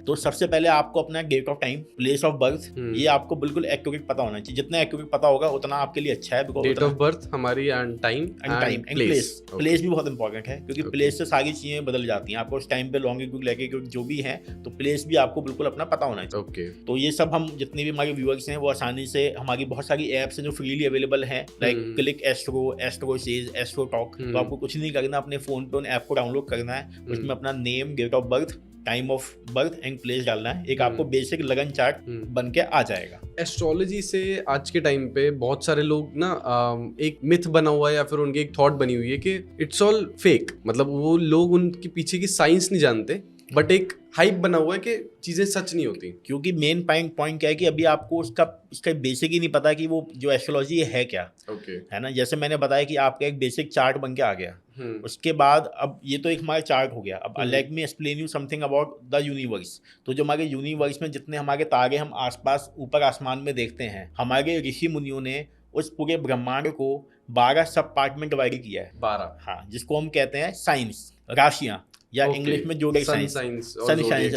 [SPEAKER 1] तो
[SPEAKER 2] सबसे पहले आपको अपना date of time, place of birth, ये आपको बिल्कुल एक्यूरेट पता होना चाहिए। जितना एक्यूरेट पता होगा उतना आपके लिए अच्छा है।
[SPEAKER 1] डेट ऑफ बर्थ हमारी एंड टाइम एंड
[SPEAKER 2] प्लेस भी बहुत इंपॉर्टेंट है, क्योंकि प्लेस से सारी चीजें बदल जाती हैं। आपको उस टाइम पे लॉन्गिट्यूड लैटिट्यूड जो भी है, तो प्लेस भी आपको बिल्कुल अपना पता होना चाहिए। तो ये सब हम जितने भी हमारे व्यूअर्स हैं वो आसानी से, हमारी बहुत सारी एप्स हैं जो फ्रीली अवेलेबल है, like click astro, AstroSage, astro talk. तो आपको कुछ नहीं करना, अपने फोन पे उन ऐप को डाउनलोड करना है, उसमें अपना name, date of birth, time of birth and place डालना है, एक आपको बेसिक लगन चार्ट बन के आ जाएगा।
[SPEAKER 1] एस्ट्रोलॉजी से आज के टाइम पे बहुत सारे लोग ना एक मिथ बना हुआ है या फिर उनकी एक थॉट बनी हुई है कि इट्स ऑल फेक, मतलब वो लोग उनके पीछे की साइंस नहीं जानते, बट एक हाइप बना हुआ है कि चीजें सच नहीं होती।
[SPEAKER 2] क्योंकि मेन पॉइंट क्या है कि अभी आपको उसका बेसिक ही नहीं पता कि वो जो एस्ट्रोलॉजी है क्या, है ना। जैसे मैंने बताया कि आपका एक बेसिक चार्ट बन के आ गया, उसके बाद अब ये तो एक हमारा चार्ट हो गया। अब let me explain you something about the universe. तो जो हमारे यूनिवर्स में जितने हमारे तारे हम आसपास ऊपर आसमान में देखते हैं, हमारे ऋषि मुनियों ने उस पूरे ब्रह्मांड को 12 सब पार्ट में डिवाइड किया है।
[SPEAKER 1] 12,
[SPEAKER 2] हाँ, जिसको हम कहते हैं साइंस, राशियां, या इंग्लिश में जोडेक साइंस,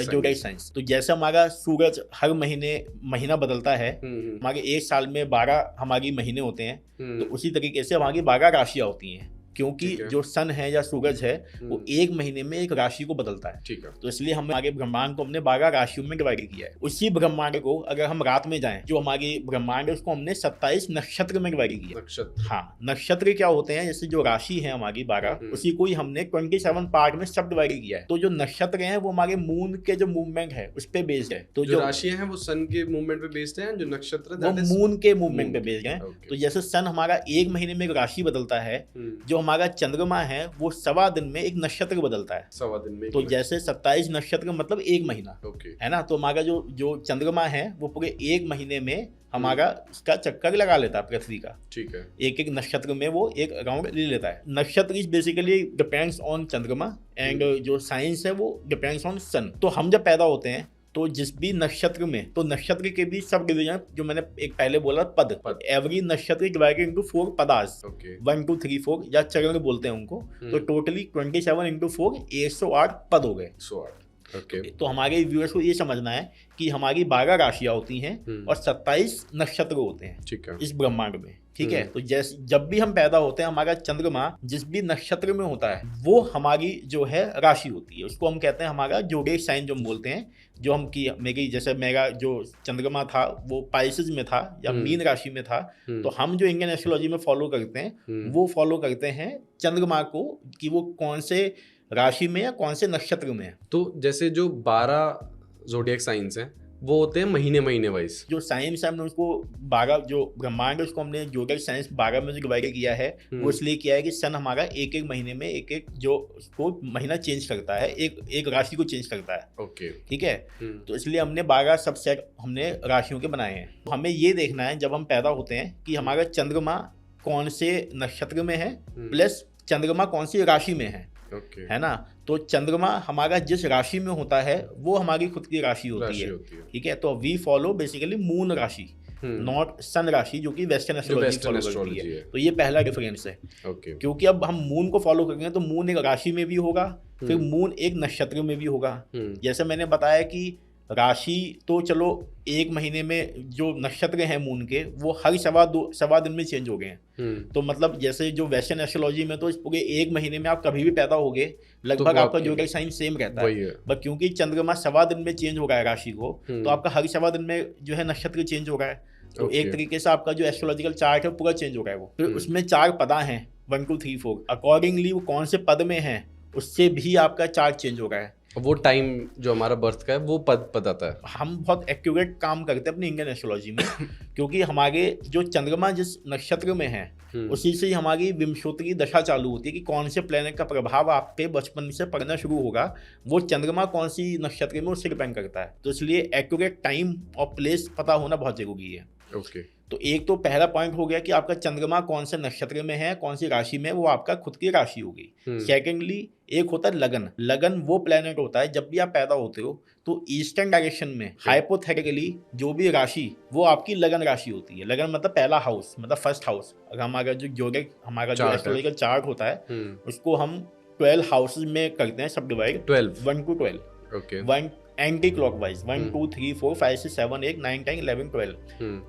[SPEAKER 2] जोडेक साइंस। तो जैसे हमारा सूरज हर महीना बदलता है, हमारे एक साल में 12 हमारी महीने होते हैं, तो उसी तरीके से हमारी 12 राशियां होती हैं। क्योंकि जो सन है या सूरज है वो एक महीने में एक राशि को बदलता है,
[SPEAKER 1] ठीक है।
[SPEAKER 2] तो इसलिए हम आगे ब्रह्मांड को हमने 12 राशियों में डिवाइड किया है। उसी ब्रह्मांड को अगर हम रात में जाएं, जो हमारी ब्रह्मांड है उसको हमने 27 नक्षत्र में डिवाइड किया।
[SPEAKER 1] नक्षत्र,
[SPEAKER 2] हाँ, नक्षत्र क्या होते हैं, जैसे जो राशि है हमारी 12, उसी को ही हमने 27 पार्ट में सब डिवाइड किया है। तो जो नक्षत्र हैं वो हमारे मून के जो मूवमेंट है उस पे बेस्ड है। तो
[SPEAKER 1] जो राशियां हैं वो सन के मूवमेंट पे बेस्ड हैं, जो नक्षत्र
[SPEAKER 2] वो मून के मूवमेंट पे बेस्ड हैं। तो जैसे सन हमारा एक महीने में एक राशि बदलता है, जो हमारा चंद्रमा है वो 1.25 दिन में एक नक्षत्र बदलता है।
[SPEAKER 1] 1.25 दिन में,
[SPEAKER 2] तो जैसे 27 नक्षत्र मतलब एक महीना, है ना। तो हमारा जो चंद्रमा है वो पूरे एक महीने में हमारा इसका चक्कर लगा लेता है पृथ्वी का, ठीक है। एक नक्षत्र में वो एक राउंड ले लेता है। नक्षत्र इज बेसिकली डिपेंड्स ऑन चंद्रमा एंड जो साइंस है वो डिपेंड्स ऑन सन। तो हम जब पैदा होते हैं तो जिस भी नक्षत्र में, तो नक्षत्र के भी सब डिवीजन, जो मैंने एक पहले बोला पद, एवरी नक्षत्र डिवाइडेड इनटू 4 पदास, 1 2 3 4 या चरण बोलते हैं उनको। तो टोटली 27 इंटू 4 108 पद हो गए। 108। तो हमारे व्यूअर्स को ये समझना है कि हमारी 12 राशियां होती हैं और 27 नक्षत्र होते हैं, ठीक है, इस ब्रह्मांड में, ठीक है। तो जैसे जब भी हम पैदा होते हैं, हमारा चंद्रमा जिस भी नक्षत्र में होता है वो हमारी जो है राशि होती है, उसको हम कहते हैं हमारा जोडेक साइन, जो हम बोलते हैं। जो हम की मेरा जो चंद्रमा था वो पाइसेस में था या मीन राशि में था, तो हम जो इंडियन एस्ट्रोलॉजी में फॉलो करते हैं वो फॉलो करते हैं चंद्रमा को, कि वो कौन से राशि में या कौन से नक्षत्र में है।
[SPEAKER 1] तो जैसे जो 12 ज़ोडिएक साइंस हैं वो होते हैं महीने वाइज।
[SPEAKER 2] जो साइंस है हमने उसको 12, जो ब्रह्मांड है उसको हमने जोडेक साइंस 12 में जो डिवाइड किया है वो इसलिए किया है कि सन हमारा एक महीने में एक जो उसको महीना चेंज करता है, एक राशि को चेंज करता है, ओके, ठीक है। तो इसलिए हमने 12 सबसेट हमने राशियों के बनाए हैं। तो हमें ये देखना है जब हम पैदा होते हैं कि हमारा चंद्रमा कौन से नक्षत्र में है प्लस चंद्रमा कौन सी राशि में है, है ना। तो चंद्रमा हमारा जिस राशि में होता है वो हमारी खुद की राशि होती है, ठीक है। तो वी फॉलो बेसिकली मून राशि, नॉट सन राशि, जो कि वेस्टर्न एस्ट्रोलॉजी फॉलो करती है। तो ये पहला डिफरेंस है, क्योंकि अब हम मून को फॉलो करेंगे तो मून एक राशि में भी होगा, फिर मून एक नक्षत्र में भी होगा। जैसे मैंने बताया कि राशि तो चलो एक महीने में जो नक्षत्र हैं मून के वो हर 1.25 दिन में चेंज हो गए हैं। तो मतलब जैसे जो वेस्टर्न एस्ट्रोलॉजी में तो इस पूरे एक महीने में आप कभी भी पैदा होगे लगभग आपका जोडेक साइन सेम रहता है, बट क्योंकि चंद्रमा 1.25 दिन में चेंज हो रहा है राशि को, तो आपका हर 1.25 दिन में जो है नक्षत्र चेंज हो रहा है। तो एक तरीके से आपका जो एस्ट्रोलॉजिकल चार्ट है पूरा चेंज हो रहा है वो। फिर उसमें 4 पदा हैं 1 2 3 4, अकॉर्डिंगली वो कौन से पद में है उससे भी आपका चार्ट चेंज हो रहा है।
[SPEAKER 1] वो टाइम जो हमारा बर्थ का है वो पद आता है।
[SPEAKER 2] हम बहुत एक्यूरेट काम करते हैं अपनी इंडियन एस्ट्रोलॉजी में क्योंकि हमारे जो चंद्रमा जिस नक्षत्र में है उसी से ही हमारी विंशोत्तरी दशा चालू होती है कि कौन से प्लेनेट का प्रभाव आप पे बचपन से पड़ना शुरू होगा, वो चंद्रमा कौन सी नक्षत्र में उससे डिपेंड करता है। तो इसलिए एक्यूरेट टाइम और प्लेस पता होना बहुत जरूरी है। ओके, तो एक तो पहला पॉइंट हो गया कि आपका चंद्रमा कौन से नक्षत्र में है, कौन सी राशि में, वो आपका खुद की राशि होगी। सेकेंडली एक होता है लगन। लगन वो प्लेनेट होता है जब भी आप पैदा होते हो तो ईस्टर्न डायरेक्शन में हाइपोथेटिकली जो भी राशि वो आपकी लगन राशि होती है। लगन मतलब पहला हाउस, मतलब फर्स्ट हाउस। अगर हमारा जो जोडेक हमारा जो एस्ट्रोलॉजिकल चार्ट होता है उसको हम 12 हाउसेज में करते हैं सब divide, 1 to 12, okay, 1 anti clockwise 1 2 3 4 5 6 7 8 9 10 11 12।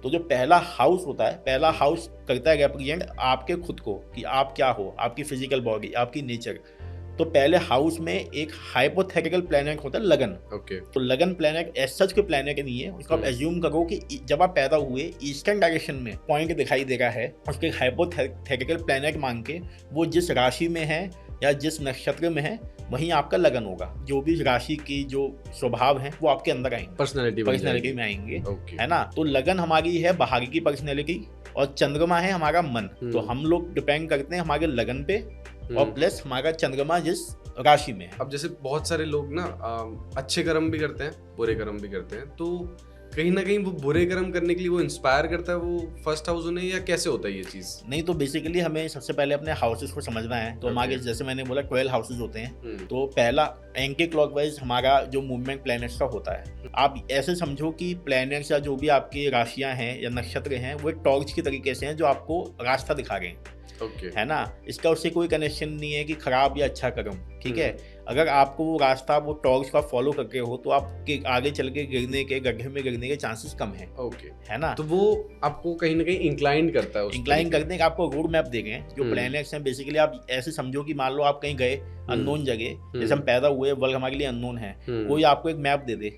[SPEAKER 2] तो जो पहला हाउस होता है, पहला हाउस करता है रिप्रेजेंट आपके खुद को कि आप क्या हो, आपकी फिजिकल बॉडी, आपकी नेचर। तो पहले हाउस में एक हाइपोथेटिकल प्लेनेट होता है लगन। ओके, तो लगन प्लेनेट एज सच कोई प्लेनेट नहीं है, उसको आप एज्यूम करो कि जब आप पैदा हुए ईस्टर्न डायरेक्शन में पॉइंट दिखाई दे रहा है, उसके हाइपोथेटिकल प्लेनेट मान के वो जिस राशि में है या जिस नक्षत्र में है वहीं आपका लगन होगा। जो भी राशि की जो स्वभाव है वो आपके अंदर आएंगे, पर्सनैलिटी में आएंगे, है ना। तो लगन हमारी है बाहर की पर्सनैलिटी और चंद्रमा है हमारा मन। तो हम लोग डिपेंड करते हैं हमारे लगन पे और प्लस हमारा चंद्रमा जिस राशि में है।
[SPEAKER 1] अब जैसे बहुत सारे लोग ना अच्छे कर्म भी करते हैं, बुरे कर्म भी करते हैं, तो कहीं ना कहीं वो बुरे कर्म करने के लिए वो इंस्पायर करता है वो फर्स्ट हाउस उन्हें, या कैसे होता है ये चीज?
[SPEAKER 2] नहीं, तो बेसिकली हमें सबसे पहले अपने हाउसेस को समझना है। तो हमारे जैसे मैंने बोला 12 हाउसेस होते हैं। तो पहला एंटी क्लॉकवाइज हमारा जो मूवमेंट प्लैनेट्स का होता है। आप ऐसे समझो कि प्लैनेट्स या जो भी आपकी राशियां हैं या नक्षत्र हैं वो एक टॉर्च की तरीके से हैं जो आपको रास्ता दिखा रहे हैं, है ना। इसका उससे कोई कनेक्शन नहीं है कि खराब या अच्छा कर्म, ठीक है। अगर आपको वो रास्ता वो टॉर्च का फॉलो करके हो तो आपके आगे चल के गिरने के, गड्ढे में गिरने के चांसेस कम है, है ना।
[SPEAKER 1] तो वो आपको कहीं ना कहीं इंक्लाइन करता है,
[SPEAKER 2] इंक्लाइन करने का आपको रोड मैप दे गए जो प्लैनेट्स हैं। बेसिकली आप ऐसे समझो कि मान लो आप कहीं गए अननोन जगह, जैसे हम पैदा हुए, वर्ल्ड हमारे लिए अननोन है, कोई आपको एक मैप दे दे,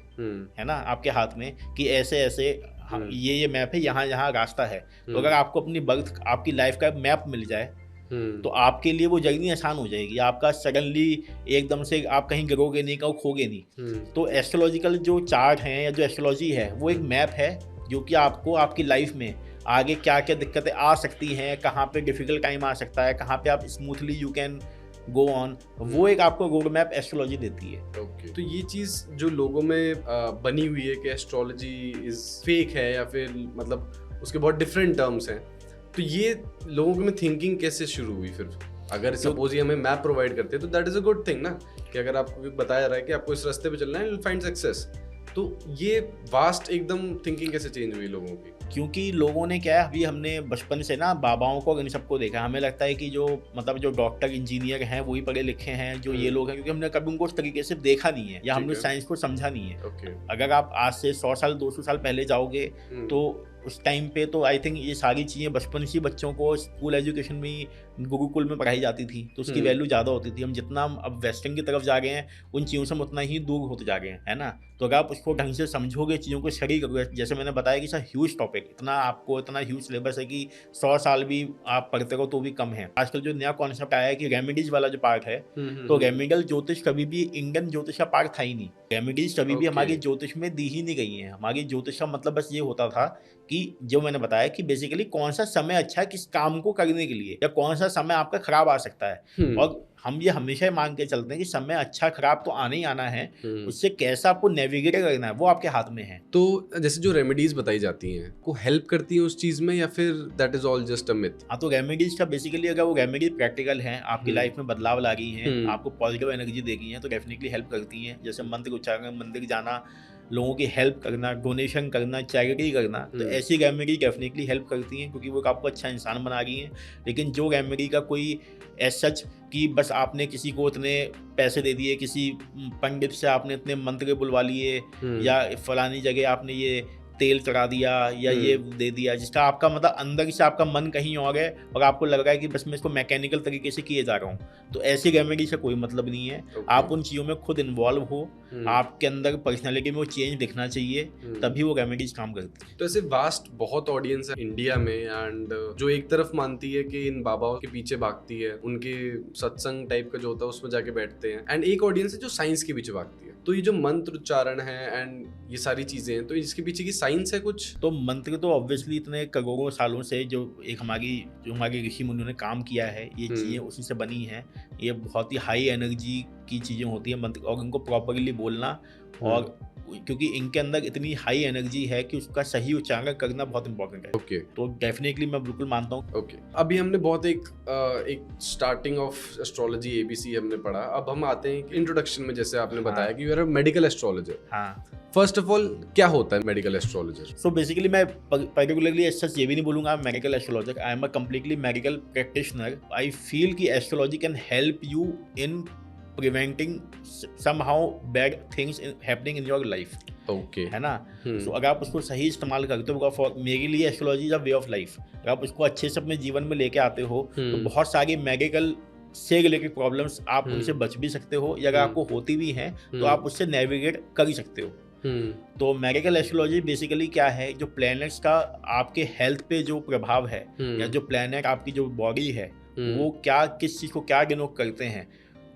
[SPEAKER 2] है ना, आपके हाथ में कि ऐसे ऐसे ये मैप है, यहाँ यहाँ रास्ता है। तो अगर आपको अपनी बर्थ, आपकी लाइफ का मैप मिल जाए तो आपके लिए वो जर्नी आसान हो जाएगी। आपका सडनली एकदम से आप कहीं गिरोगे नहीं, कहीं खोगे नहीं। तो एस्ट्रोलॉजिकल जो चार्ट हैं या जो एस्ट्रोलॉजी है वो एक मैप है जो कि आपको आपकी लाइफ में आगे क्या क्या दिक्कतें आ सकती हैं, कहाँ पे डिफिकल्ट टाइम आ सकता है, कहाँ पे आप smoothly you can go on, वो एक आपको रोड मैप एस्ट्रोलॉजी देती है।
[SPEAKER 1] तो ये चीज जो लोगों में बनी हुई है कि एस्ट्रोलॉजी इज फेक है या फिर मतलब उसके बहुत डिफरेंट टर्म्स हैं, तो ये लोगों में थिंकिंग कैसे शुरू हुई फिर? अगर सपोज ये हमें मैप प्रोवाइड करते हैं तो that is a good thing ना, कि अगर आपको बताया जा रहा है कि आपको इस रास्ते पे चलना है, यू विल फाइंड सक्सेस। तो ये वास्ट एकदम थिंकिंग कैसे चेंज हुई लोगों की?
[SPEAKER 2] क्योंकि लोगों ने क्या है, अभी हमने बचपन से ना बाबाओं को इन सबको देखा, हमें लगता है कि जो मतलब जो डॉक्टर इंजीनियर हैं वही पढ़े लिखे हैं, जो ये लोग हैं, क्योंकि हमने कभी उनको उस तरीके से देखा नहीं है या हमने साइंस को समझा नहीं है। अगर आप आज से 100 साल 200 साल पहले जाओगे तो उस टाइम पे तो आई थिंक ये सारी चीज़ें बचपन से बच्चों को स्कूल एजुकेशन में, गुरुकुल में पढ़ाई जाती थी, तो उसकी वैल्यू ज़्यादा होती थी। हम जितना अब वेस्टर्न की तरफ जा रहे हैं उन चीज़ों से हम उतना ही दूर होते जा रहे हैं, है ना। तो अगर आप उसको ढंग से समझोगे, चीज़ों को स्टडी करोगे, जैसे मैंने बताया कि सर ह्यूज टॉपिक, इतना ह्यूज सिलेबस है कि 100 साल भी आप पढ़ते रहो तो भी कम है। आजकल जो नया कॉन्सेप्ट आया है कि रेमेडीज वाला जो पार्ट है, तो रेमेडियल ज्योतिष कभी भी इंडियन ज्योतिष का पार्ट था ही नहीं। रेमेडीज कभी भी हमारी ज्योतिष में दी ही नहीं गई है। हमारी ज्योतिष का मतलब बस ये होता था कि जो मैंने बताया कि बेसिकली कौन सा समय अच्छा है किस काम को करने के लिए, या कौन सा समय आपका खराब आ सकता है। और हम ये हमेशा मान के चलते हैं कि समय अच्छा खराब तो आना ही आना है, उससे कैसा आपको नेविगेट करना है वो आपके हाथ में है।
[SPEAKER 1] तो जैसे जो रेमेडीज बताई जाती हैं को हेल्प करती हैं उस चीज में, या फिर that is all just a myth?
[SPEAKER 2] हाँ, तो रेमेडीज का बेसिकली अगर वो रेमेडीज प्रैक्टिकल हैं, आपकी लाइफ में बदलाव ला रही हैं, आपको पॉजिटिव एनर्जी दे रही हैं, तो डेफिनेटली हेल्प करती हैं। जैसे मंत्र उच्चारण, मंदिर जाना, लोगों की हेल्प करना, डोनेशन करना, चैरिटी करना, तो ऐसी रेमेडी डेफिनेटली हेल्प करती हैं क्योंकि वो आपको अच्छा इंसान बना रही हैं। लेकिन जो रेमेडी का कोई एज सच कि बस आपने किसी को इतने पैसे दे दिए, किसी पंडित से आपने इतने मंत्र बुलवा लिए, या फलानी जगह आपने ये तेल चढ़ा दिया या ये दे दिया, जिसका आपका मतलब अंदर से आपका मन कहीं और है और आपको लग रहा है कि बस मैं इसको मैकेनिकल तरीके से किए जा रहा हूँ, तो ऐसी रेमेडी से कोई मतलब नहीं है। आप उन चीज़ों में खुद इन्वॉल्व हो, आपके अंदर पर्सनैलिटी में वो चेंज दिखना चाहिए, तभी वो रेमेडीज काम करती है।
[SPEAKER 1] तो ऐसे वास्ट बहुत ऑडियंस है इंडिया में, एंड जो एक तरफ मानती है कि इन बाबाओं के पीछे भागती है, उनके सत्संग टाइप का जो होता है उसमें जाके बैठते हैं, एंड एक ऑडियंस है जो साइंस के पीछे भागती है। तो ये जो मंत्र उच्चारण है एंड ये सारी चीजें हैं, तो इसके पीछे की साइंस है कुछ?
[SPEAKER 2] तो मंत्र तो ऑब्वियसली इतने करोड़ों सालों से जो हमारी ऋषि मुनियों ने काम किया है, ये चीज़ें उसी से बनी हैं। ये बहुत ही हाई एनर्जी की चीज़ें होती है मंत्र, और इनको प्रॉपरली बोलना, और क्योंकि इनके अंदर इतनी हाई एनर्जी है कि उसका सही उच्चारण करना बहुत इंपॉर्टेंट है। तो डेफिनेटली मैं बिल्कुल मानता हूँ।
[SPEAKER 1] अभी हमने बहुत एक स्टार्टिंग ऑफ एस्ट्रोलॉजी एबीसी हमने पढ़ा। अब हम आते हैं इंट्रोडक्शन में, जैसे आपने बताया कि you are a medical astrologer.
[SPEAKER 2] हाँ,
[SPEAKER 1] फर्स्ट ऑफ ऑल क्या होता है मेडिकल एस्ट्रोलॉजर?
[SPEAKER 2] सो बेसिकली मैं पर्टिकुलरली सच ये भी नहीं बोलूँगा medical astrologer, I am a completely medical practitioner. I feel कि astrology can help you in preventing somehow bad things happening in your life, है ना। तो अगर आप उसको सही इस्तेमाल करते हो, मेरे लिए astrology is a way of life. अगर आप उसको अच्छे से अपने जीवन में लेके आते हो तो बहुत सारी मेडिकल से रिलेटेड प्रॉब्लम्स आप उनसे बच भी सकते हो, या अगर आपको होती भी हैं तो आप उससे नेविगेट कर ही सकते हो। तो मेडिकल एस्ट्रोलॉजी बेसिकली क्या है, जो प्लैनेट्स का आपके हेल्थ पे जो प्रभाव है, या जो प्लैनेट आपकी जो बॉडी है वो क्या किस चीज़ को क्या डिनोट करते हैं,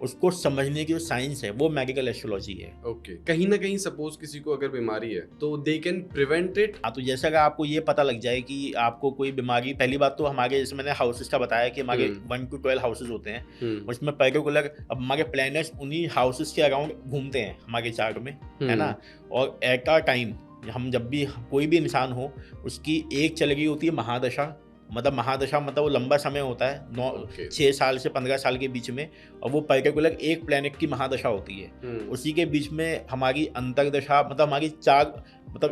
[SPEAKER 2] उसको समझने की जो साइंस है वो मेडिकल एस्ट्रोलॉजी है।
[SPEAKER 1] ओके, कहीं ना कहीं सपोज किसी को अगर बीमारी है तो दे कैन प्रिवेंट इट।
[SPEAKER 2] हाँ, तो जैसे अगर आपको ये पता लग जाए कि आपको कोई बीमारी, पहली बात तो हमारे, जैसे मैंने हाउसेस का बताया कि हमारे 1 to 12 हाउसेस होते हैं, उसमें पर्टिकुलर अब हमारे प्लैनेट्स उन्हीं हाउसेस के अराउंड घूमते हैं हमारे चार्ट में, है ना। और एट अ टाइम हम जब भी कोई भी इंसान हो उसकी एक चल रही होती है महादशा, मतलब वो लंबा समय होता है 6 साल से 15 साल के बीच में, और वो पर्टिकुलर एक प्लैनेट की महादशा होती है। उसी के बीच में हमारी अंतरदशा, मतलब हमारी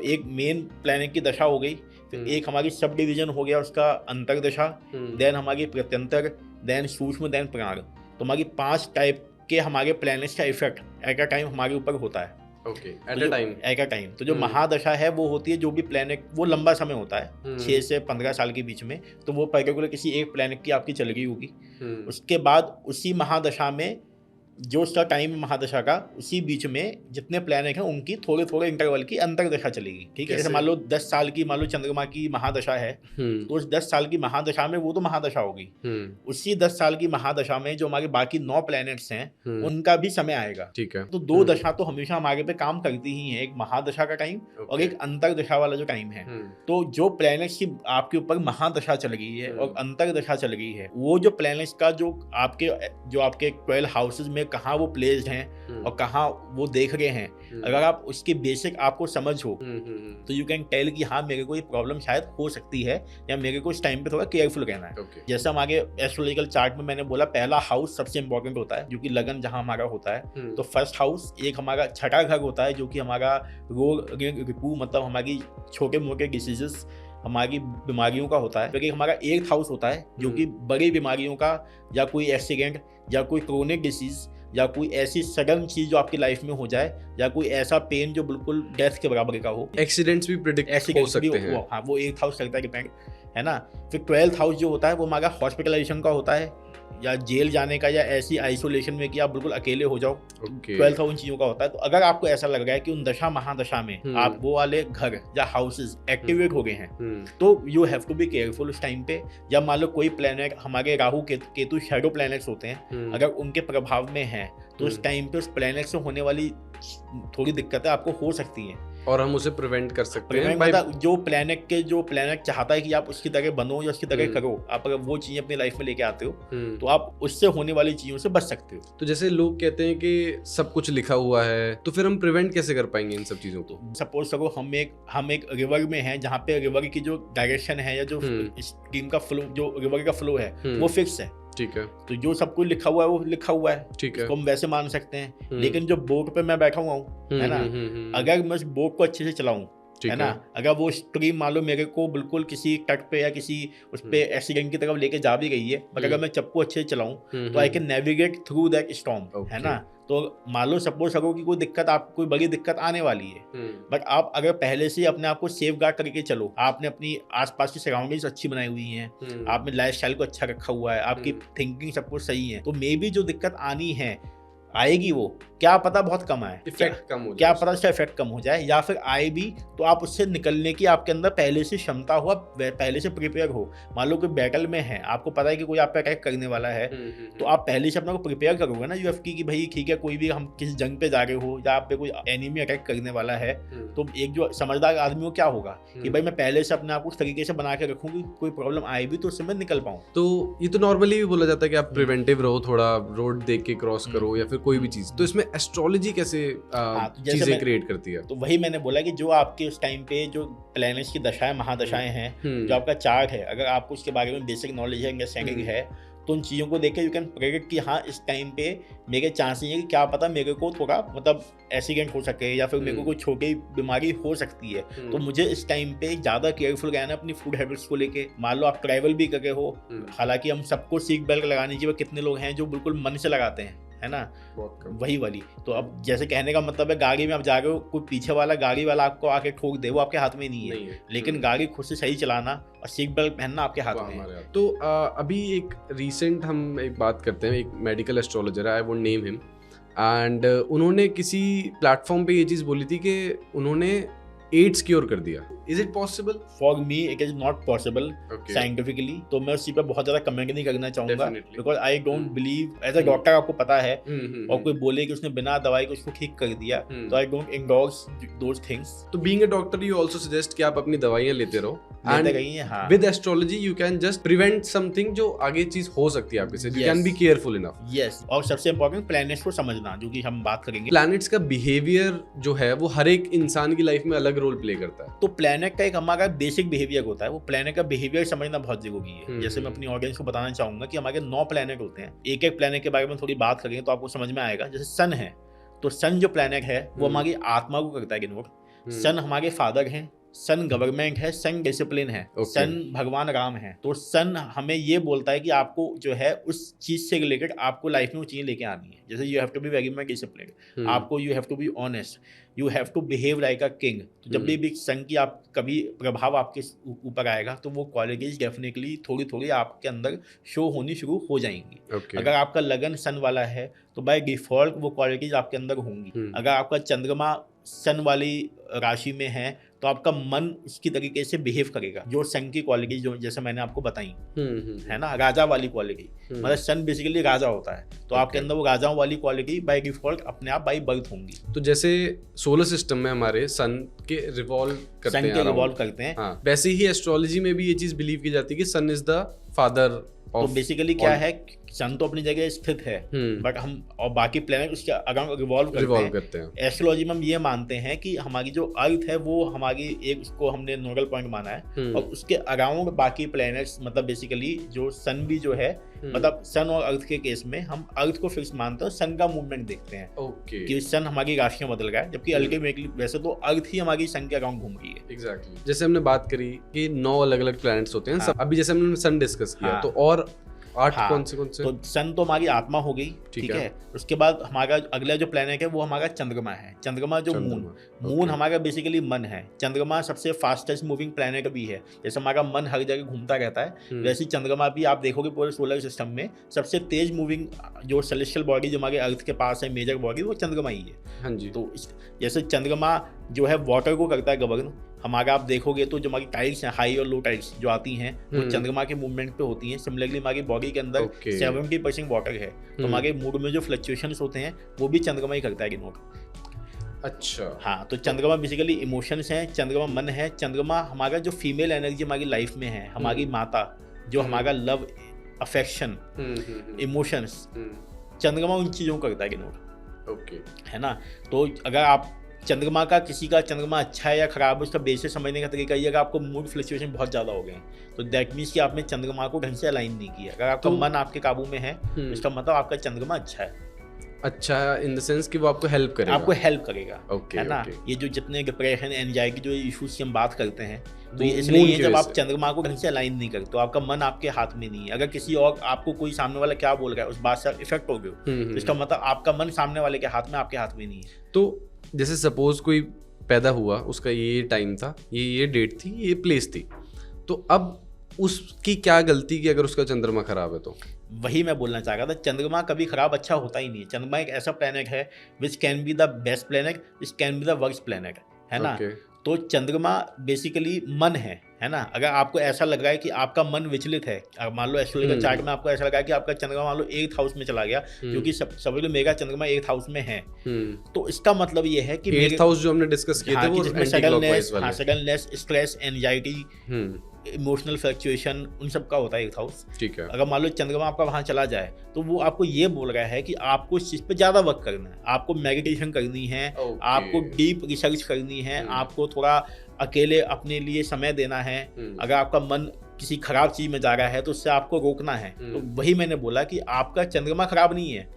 [SPEAKER 2] एक मेन प्लैनेट की दशा हो गई, फिर एक हमारी सब डिवीजन हो गया उसका अंतरदशा, देन हमारी प्रत्यंतर, देन सूक्ष्म, देन प्राण। तो हमारी 5 टाइप के हमारे प्लैनेट्स का इफेक्ट एट अ टाइम हमारे ऊपर होता है।
[SPEAKER 1] Okay, at a time.
[SPEAKER 2] तो जो महादशा है वो होती है जो भी प्लैनेट, वो लंबा समय होता है 6 से 15 साल के बीच में, तो वो पर्टिकुलर किसी एक प्लैनेट की आपकी चल रही होगी। उसके बाद उसी महादशा में जो उसका टाइम महादशा का, उसी बीच में जितने प्लैनेट हैं उनकी थोड़े इंटरवल की अंतरदशा चलेगी, ठीक है। जैसे मान लो 10 साल की, मान लो चंद्रमा की महादशा है, तो उस 10 साल की महादशा में वो तो महादशा होगी, उसी 10 साल की महादशा में जो हमारे बाकी 9 प्लैनेट्स हैं उनका भी समय आएगा,
[SPEAKER 1] ठीक है।
[SPEAKER 2] तो 2 दशा तो हमेशा हमारे पे काम करती ही है, एक महादशा का टाइम और एक अंतरदशा वाला जो टाइम है। तो जो प्लैनेट्स की आपके ऊपर महादशा चल रही है और अंतरदशा चल रही है, वो जो प्लैनेट्स का जो आपके 12 हाउसेज में कहाँ वो प्लेस्ड हैं और कहाँ वो देख रहे हैं, अगर आप उसकी बेसिक आपको समझ हो तो यू कैन टेल कि हाँ मेरे को ये प्रॉब्लम शायद हो सकती है, या मेरे को इस टाइम पे थोड़ा केयरफुल रहना है। जैसे हमारे एस्ट्रोलॉजिकल चार्ट में मैंने बोला, पहला हाउस सबसे इंपॉर्टेंट होता है, जो कि लगन जहाँ हमारा होता है। तो फर्स्ट हाउस एक हमारा छठा घर होता है, जो कि हमारा रोग रिपू, मतलब हमारी छोटे मोटे डिसीजेस, हमारी बीमारियों का होता है। क्योंकि हमारा 8th हाउस होता है जो कि बड़ी बीमारियों का, या कोई एक्सीडेंट, या कोई क्रोनिक डिसीज, या कोई ऐसी सडन चीज जो आपकी लाइफ में हो जाए, या कोई ऐसा पेन जो बिल्कुल डेथ के बराबर का हो।
[SPEAKER 1] एक्सीडेंट्स भी प्रेडिक्ट हो सकते हैं।
[SPEAKER 2] हाँ, वो 8th हाउस करता है डिपेंड, है ना। फिर 12th हाउस जो होता है वो हमारा हॉस्पिटलाइजेशन का होता है, या जेल जाने का, या ऐसी आइसोलेशन में कि आप बिल्कुल अकेले हो जाओ। 12th हाउस चीजों का होता है। तो अगर आपको ऐसा लग रहा है कि उन दशा महादशा में आप वो वाले घर या हाउसेस एक्टिवेट हो गए हैं, तो you have to be careful उस टाइम पे। या मान लो कोई प्लैनेट, हमारे राहु केतु शैडो प्लैनेट्स होते हैं, अगर उनके प्रभाव में है तो उस टाइम पे उस प्लैनेट से होने वाली थोड़ी दिक्कतें आपको हो सकती हैं,
[SPEAKER 1] और हम उसे प्रिवेंट कर सकते हैं।
[SPEAKER 2] मतलब जो प्लैनेट चाहता है कि आप उसकी तरह बनो या उसकी तरह करो, आप अगर वो चीजें अपनी लाइफ में लेके आते हो तो आप उससे होने वाली चीजों से बच सकते हो।
[SPEAKER 1] तो जैसे लोग कहते हैं कि सब कुछ लिखा हुआ है, तो फिर हम प्रिवेंट कैसे कर पाएंगे इन सब चीजों को?
[SPEAKER 2] सपोज करो हम एक रिवर में हैं, जहाँ पे रिवर की जो डायरेक्शन है या जो स्ट्रीम का फ्लो, जो रिवर का फ्लो है वो फिक्स है,
[SPEAKER 1] ठीक है।
[SPEAKER 2] तो जो सब कुछ लिखा हुआ है वो लिखा हुआ है,
[SPEAKER 1] ठीक है,
[SPEAKER 2] उसको हम वैसे मान सकते हैं। लेकिन जो बोट पे मैं बैठा हुआ हूँ, है ना, अगर मैं उस बोट को अच्छे से चलाऊं, है ना, अगर वो स्ट्रीम मान लो मेरे को बिल्कुल किसी तट पे या किसी उस पे एक्सीडेंट की तरफ लेके जा भी गई है, बट अगर मैं चप्पू अच्छे से चलाऊं तो I can navigate through that storm, है ना। तो मान लो सपोज करो कि कोई दिक्कत, आपको कोई बड़ी दिक्कत आने वाली है, बट आप अगर पहले से अपने आप को सेफ गार्ड करके चलो, आपने अपनी आसपास की सराउंडिंग्स अच्छी बनाई हुई हैं, आपने लाइफस्टाइल को अच्छा रखा हुआ है, आपकी थिंकिंग सब कुछ सही है, तो मे बी जो दिक्कत आनी है आएगी, वो क्या पता बहुत कम आए,
[SPEAKER 1] इफेक्ट कम हो जाए,
[SPEAKER 2] क्या पता उसका इफेक्ट कम हो जाए, या फिर आए भी तो आप उससे निकलने की आपके अंदर पहले से क्षमता हो, पहले से प्रिपेयर हो। मान लो कोई बैटल में है, आपको पता है कि कोई आप पे अटैक करने वाला है, तो आप पहले से अपना को प्रिपेयर करोगे ना यूएफ की भाई ठीक है, कोई भी हम किसी जंग पे जा रहे हो या आप पे कोई एनिमी अटैक करने वाला है, तो एक जो समझदार आदमी हो क्या होगा कि भाई मैं पहले से अपने आप को उस तरीके से बना के रखूँ कि कोई प्रॉब्लम आए भी तो उससे मैं निकल पाऊँ।
[SPEAKER 1] तो ये तो नॉर्मली भी बोला जाता है कि आप प्रिवेंटिव रहो, थोड़ा रोड देख के क्रॉस करो या फिर कोई भी चीज। तो इसमें एस्ट्रोलॉजी कैसे चीजें क्रिएट करती है?
[SPEAKER 2] तो वही मैंने बोला कि जो आपके उस टाइम पे जो प्लैनेट्स की दशाएं महादशाएं हैं, जो आपका चार्ट है, अगर आपको उसके बारे में बेसिक नॉलेज है, अंडरस्टैंडिंग है, तो उन चीज़ों को देख के यू कैन प्रेडिक्ट कि हाँ इस टाइम पे मेरे चांसेस है कि क्या पता मेरे को थोड़ा मतलब एक्सीडेंट हो सके, या फिर मेरे को कोई छोटी बीमारी हो सकती है, तो मुझे इस टाइम पे ज़्यादा केयरफुल रहना है अपनी फूड हैबिट्स को लेके। मान लो आप ट्रैवल भी कर रहे हो, हालांकि हम सबको सीट बेल्ट लगानी चाहिए, कितने लोग हैं जो बिल्कुल मन से लगाते हैं, है ना, वही वाली। तो अब जैसे कहने का मतलब है, गाड़ी में आप जा रहे हो, कोई पीछे वाला गाड़ी वाला आपको आके ठोक दे, वो आपके हाथ में नहीं है। लेकिन गाड़ी खुद से सही चलाना और सीट बेल्ट पहनना आपके हाथ में है।
[SPEAKER 1] तो अभी एक रिसेंट हम एक बात करते हैं, एक मेडिकल एस्ट्रोलॉजर है, I won't name him, and उन्होंने किसी प्लेटफॉर्म पे ये चीज़ बोली थी कि उन्होंने एड्स क्योर कर दिया, is it possible?
[SPEAKER 2] For me it is not possible
[SPEAKER 1] Okay.
[SPEAKER 2] Scientifically, तो मैं उसी पे बहुत ज्यादा कमेंट नहीं करना चाहूंगा,
[SPEAKER 1] Definitely.
[SPEAKER 2] Because I don't believe as a doctor, आपको पता है, और कोई बोले कि उसने बिना दवाई को उसको ठीक कर दिया, तो I don't endorse those things.
[SPEAKER 1] तो being a doctor you also suggest कि आप अपनी दवाइयां लेते रहो,
[SPEAKER 2] लेते रहिए, हाँ।
[SPEAKER 1] With astrology you can just prevent something जो आगे चीज हो सकती है आपके साथ, you can be careful enough.
[SPEAKER 2] Yes, और सबसे इंपॉर्टेंट प्लैनेट्स को समझना, जो कि हम बात करेंगे।
[SPEAKER 1] प्लैनेट्स का बिहेवियर जो है वो हर एक इंसान की लाइफ में अलग रोल प्ले करता है।
[SPEAKER 2] तो प्लैनेट का एक हमारा बेसिक बिहेवियर होता है, वो प्लैनेट का बिहेवियर समझना बहुत जरूरी है। जैसे मैं अपनी ऑडियंस को बताना चाहूंगा कि हमारे 9 प्लैनेट होते हैं, एक एक प्लैनेट के बारे में थोड़ी बात करेंगे तो आपको समझ में आएगा। जैसे सन है, तो सन जो प्लैनेट है वो हमारी आत्मा को करता है डिनोट। सन हमारे फादर हैं, सन गवर्नमेंट है, सन डिसिप्लिन है, सन भगवान राम है। तो सन हमें ये बोलता है कि आपको जो है उस चीज से रिलेटेड आपको लाइफ में वो चीजें लेके आनी है। जैसे you have to be very much discipline, आपको you have to be honest, you have to behave like a king. तो जब भी सन की आप कभी प्रभाव आपके ऊपर आएगा तो वो क्वालिटीज डेफिनेटली थोड़ी थोड़ी आपके अंदर शो होनी शुरू हो जाएंगी। अगर आपका लगन सन वाला है तो बाय डिफॉल्ट वो क्वालिटीज आपके अंदर होंगी। अगर आपका चंद्रमा सन वाली राशि में है तो आपका मन उसकी तरीके से बिहेव करेगा, जो सन की क्वालिटी जो जैसे मैंने आपको बताई है ना, राजा वाली क्वालिटी, मतलब सन बेसिकली राजा होता है, तो आपके अंदर वो राजाओं वाली क्वालिटी बाय डिफॉल्ट अपने आप बाय बर्थ होंगी।
[SPEAKER 1] तो जैसे सोलर सिस्टम में हमारे सन के रिवॉल्व करते हैं, हाँ, वैसे ही एस्ट्रोलॉजी में भी ये चीज बिलीव की जाती है कि सन इज द फादर।
[SPEAKER 2] तो बेसिकली क्या है, सन तो अपनी जगह स्थित है, बट हम और बाकी प्लैनेट उसके अराउंड रिवॉल्व करते हैं। एस्ट्रोलॉजी में हम ये मानते हैं कि हमारी जो अर्थ है वो हमारी एक, उसको हमने नोडल पॉइंट माना है, और उसके अराउंड बाकी प्लैनेट्स, मतलब बेसिकली जो सन भी जो है, मतलब सन और अर्थ के केस में हम अर्थ को फिक्स मानते हैं, सन का मूवमेंट देखते हैं कि सन हमारी राशियां बदल रहा है, जबकि अल्टीमेटली वैसे तो अर्थ ही हमारी सन के अराउंड घूम रही है।
[SPEAKER 1] एग्जैक्टली, जैसे हमने बात करी कि 9 अलग अलग प्लैनेट्स होते हैं, अभी जैसे हमने सन डिस्कस किया, तो और 8 कौन से? तो
[SPEAKER 2] सन तो हमारी आत्मा हो गई, ठीक है। उसके बाद हमारा अगला जो प्लैनेट है वो हमारा चंद्रमा है। चंद्रमा जो मून हमारा बेसिकली मन है। चंद्रमा सबसे फास्टेस्ट मूविंग प्लैनेट भी है। जैसे हमारा मन हर जगह घूमता रहता है, वैसे चंद्रमा भी आप देखोगे पूरे सोलर सिस्टम में सबसे तेज मूविंग जो सेलेस्टियल बॉडी जो हमारे अर्थ के पास है, मेजर बॉडी, वो चंद्रमा ही है। हाँ जी। तो जैसे चंद्रमा जो है वाटर को करता है गवर्न, हमारा आप देखोगे तो जो हमारी टाइड्स हैं, हाई और लो टाइड्स जो आती हैं, वो चंद्रमा के मूवमेंट पे होती हैं। सिमिलरली हमारी बॉडी के अंदर 70% वाटर है, तो हमारे मूड में जो फ्लक्चुएशंस होते हैं वो भी चंद्रमा ही करता है डिनोट।
[SPEAKER 1] अच्छा,
[SPEAKER 2] हाँ, तो चंद्रमा बेसिकली इमोशंस हैं, चंद्रमा मन है, चंद्रमा हमारा जो फीमेल एनर्जी हमारी लाइफ में है, हमारी माता, जो हमारा लव, अफेक्शन, इमोशंस, चंद्रमा उन चीज़ों को करता है डिनोट। ओके, है ना। तो अगर आप चंद्रमा का, किसी का चंद्रमा अच्छा है या खराब है, उसका बेसिस समझने का तरीका ये, अगर आपको मूड फ्लक्चुएशन बहुत ज़्यादा हो गए तो दैट मीन्स कि आपने चंद्रमा को ढंग से अलाइन नहीं किया। अगर आपका मन आपके काबू में है तो इसका मतलब आपका चंद्रमा अच्छा है। अच्छा, इन द सेंस कि वो आपको हेल्प करेगा, है ना। ये जो जितने डिप्रेशन, एंजाइटी जो इश्यूज की हम बात करते हैं, तो ये इसलिए जब आप चंद्रमा को ढंग से अलाइन नहीं करते तो आपका मन आपके हाथ में नहीं है। अगर किसी और आपको कोई सामने वाला क्या बोल रहा है उस बात से इफेक्ट हो गए तो इसका मतलब आपका मन सामने वाले के हाथ में, आपके हाथ में नहीं है। तो जैसे सपोज कोई पैदा हुआ, उसका ये टाइम था, ये डेट थी, ये प्लेस थी, तो अब उसकी क्या गलती की अगर उसका चंद्रमा खराब है तो? वही मैं बोलना चाह रहा था, चंद्रमा कभी खराब अच्छा होता ही नहीं है। चंद्रमा एक ऐसा प्लैनेट है which can be the best planet, which can be the worst planet, है ना। तो चंद्रमा बेसिकली मन है ना। अगर आपको ऐसा लग रहा है कि आपका मन विचलित है, मान लो एस्ट्रोलॉजिकल चार्ट में आपको ऐसा लगा कि आपका चंद्रमा मान लो 8th हाउस में चला गया, क्योंकि सब लोग मेरा चंद्रमा 8th हाउस में है, तो इसका मतलब ये है कि 8th हाउस जो हमने डिस्कस किए थे वो suddenness, stress, anxiety, emotional fluctuation, उन सब का होता है 8th हाउस, ठीक है। अगर मान लो चंद्रमा आपका वहां चला जाए तो वो आपको ये बोल रहा है कि आपको इस चीज पे ज्यादा वर्क करना है, आपको मेडिटेशन करनी है, आपको डीप रिसर्च करनी है, आपको थोड़ा अकेले अपने लिए समय देना है। अगर आपका मन किसी खराब चीज में जा रहा है तो उससे आपको रोकना है। तो वही मैंने बोला कि आपका चंद्रमा खराब नहीं है,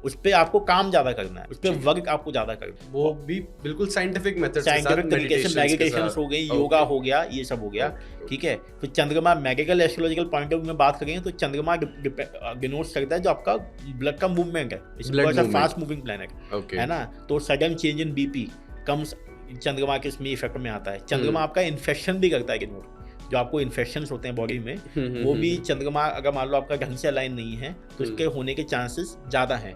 [SPEAKER 2] उस पर आपको काम ज्यादा करना है, उस पर वर्क आपको ज्यादा करना है। वो भी बिल्कुल साइंटिफिक मेथड, साइंटिफिक तरीके से, मेडिटेशन हो गई, योगा हो गया, ये सब हो गया, ठीक है। तो चंद्रमा medical astrological point of view में बात करेंगे तो चंद्रमा डिनोट्स करता है जो आपका ब्लड का मूवमेंट है, फास्ट मूविंग प्लैनेट, है ना। तो sudden change in BP comes, चंद्रमा के इसमें इफेक्ट में आता है। चंद्रमा आपका इन्फेक्शन भी करता है डिनोट, जो आपको इन्फेक्शंस होते हैं बॉडी में, वो भी चंद्रमा अगर मान लो आपका ढंग से अलाइन नहीं है तो इसके होने के चांसेस ज़्यादा हैं।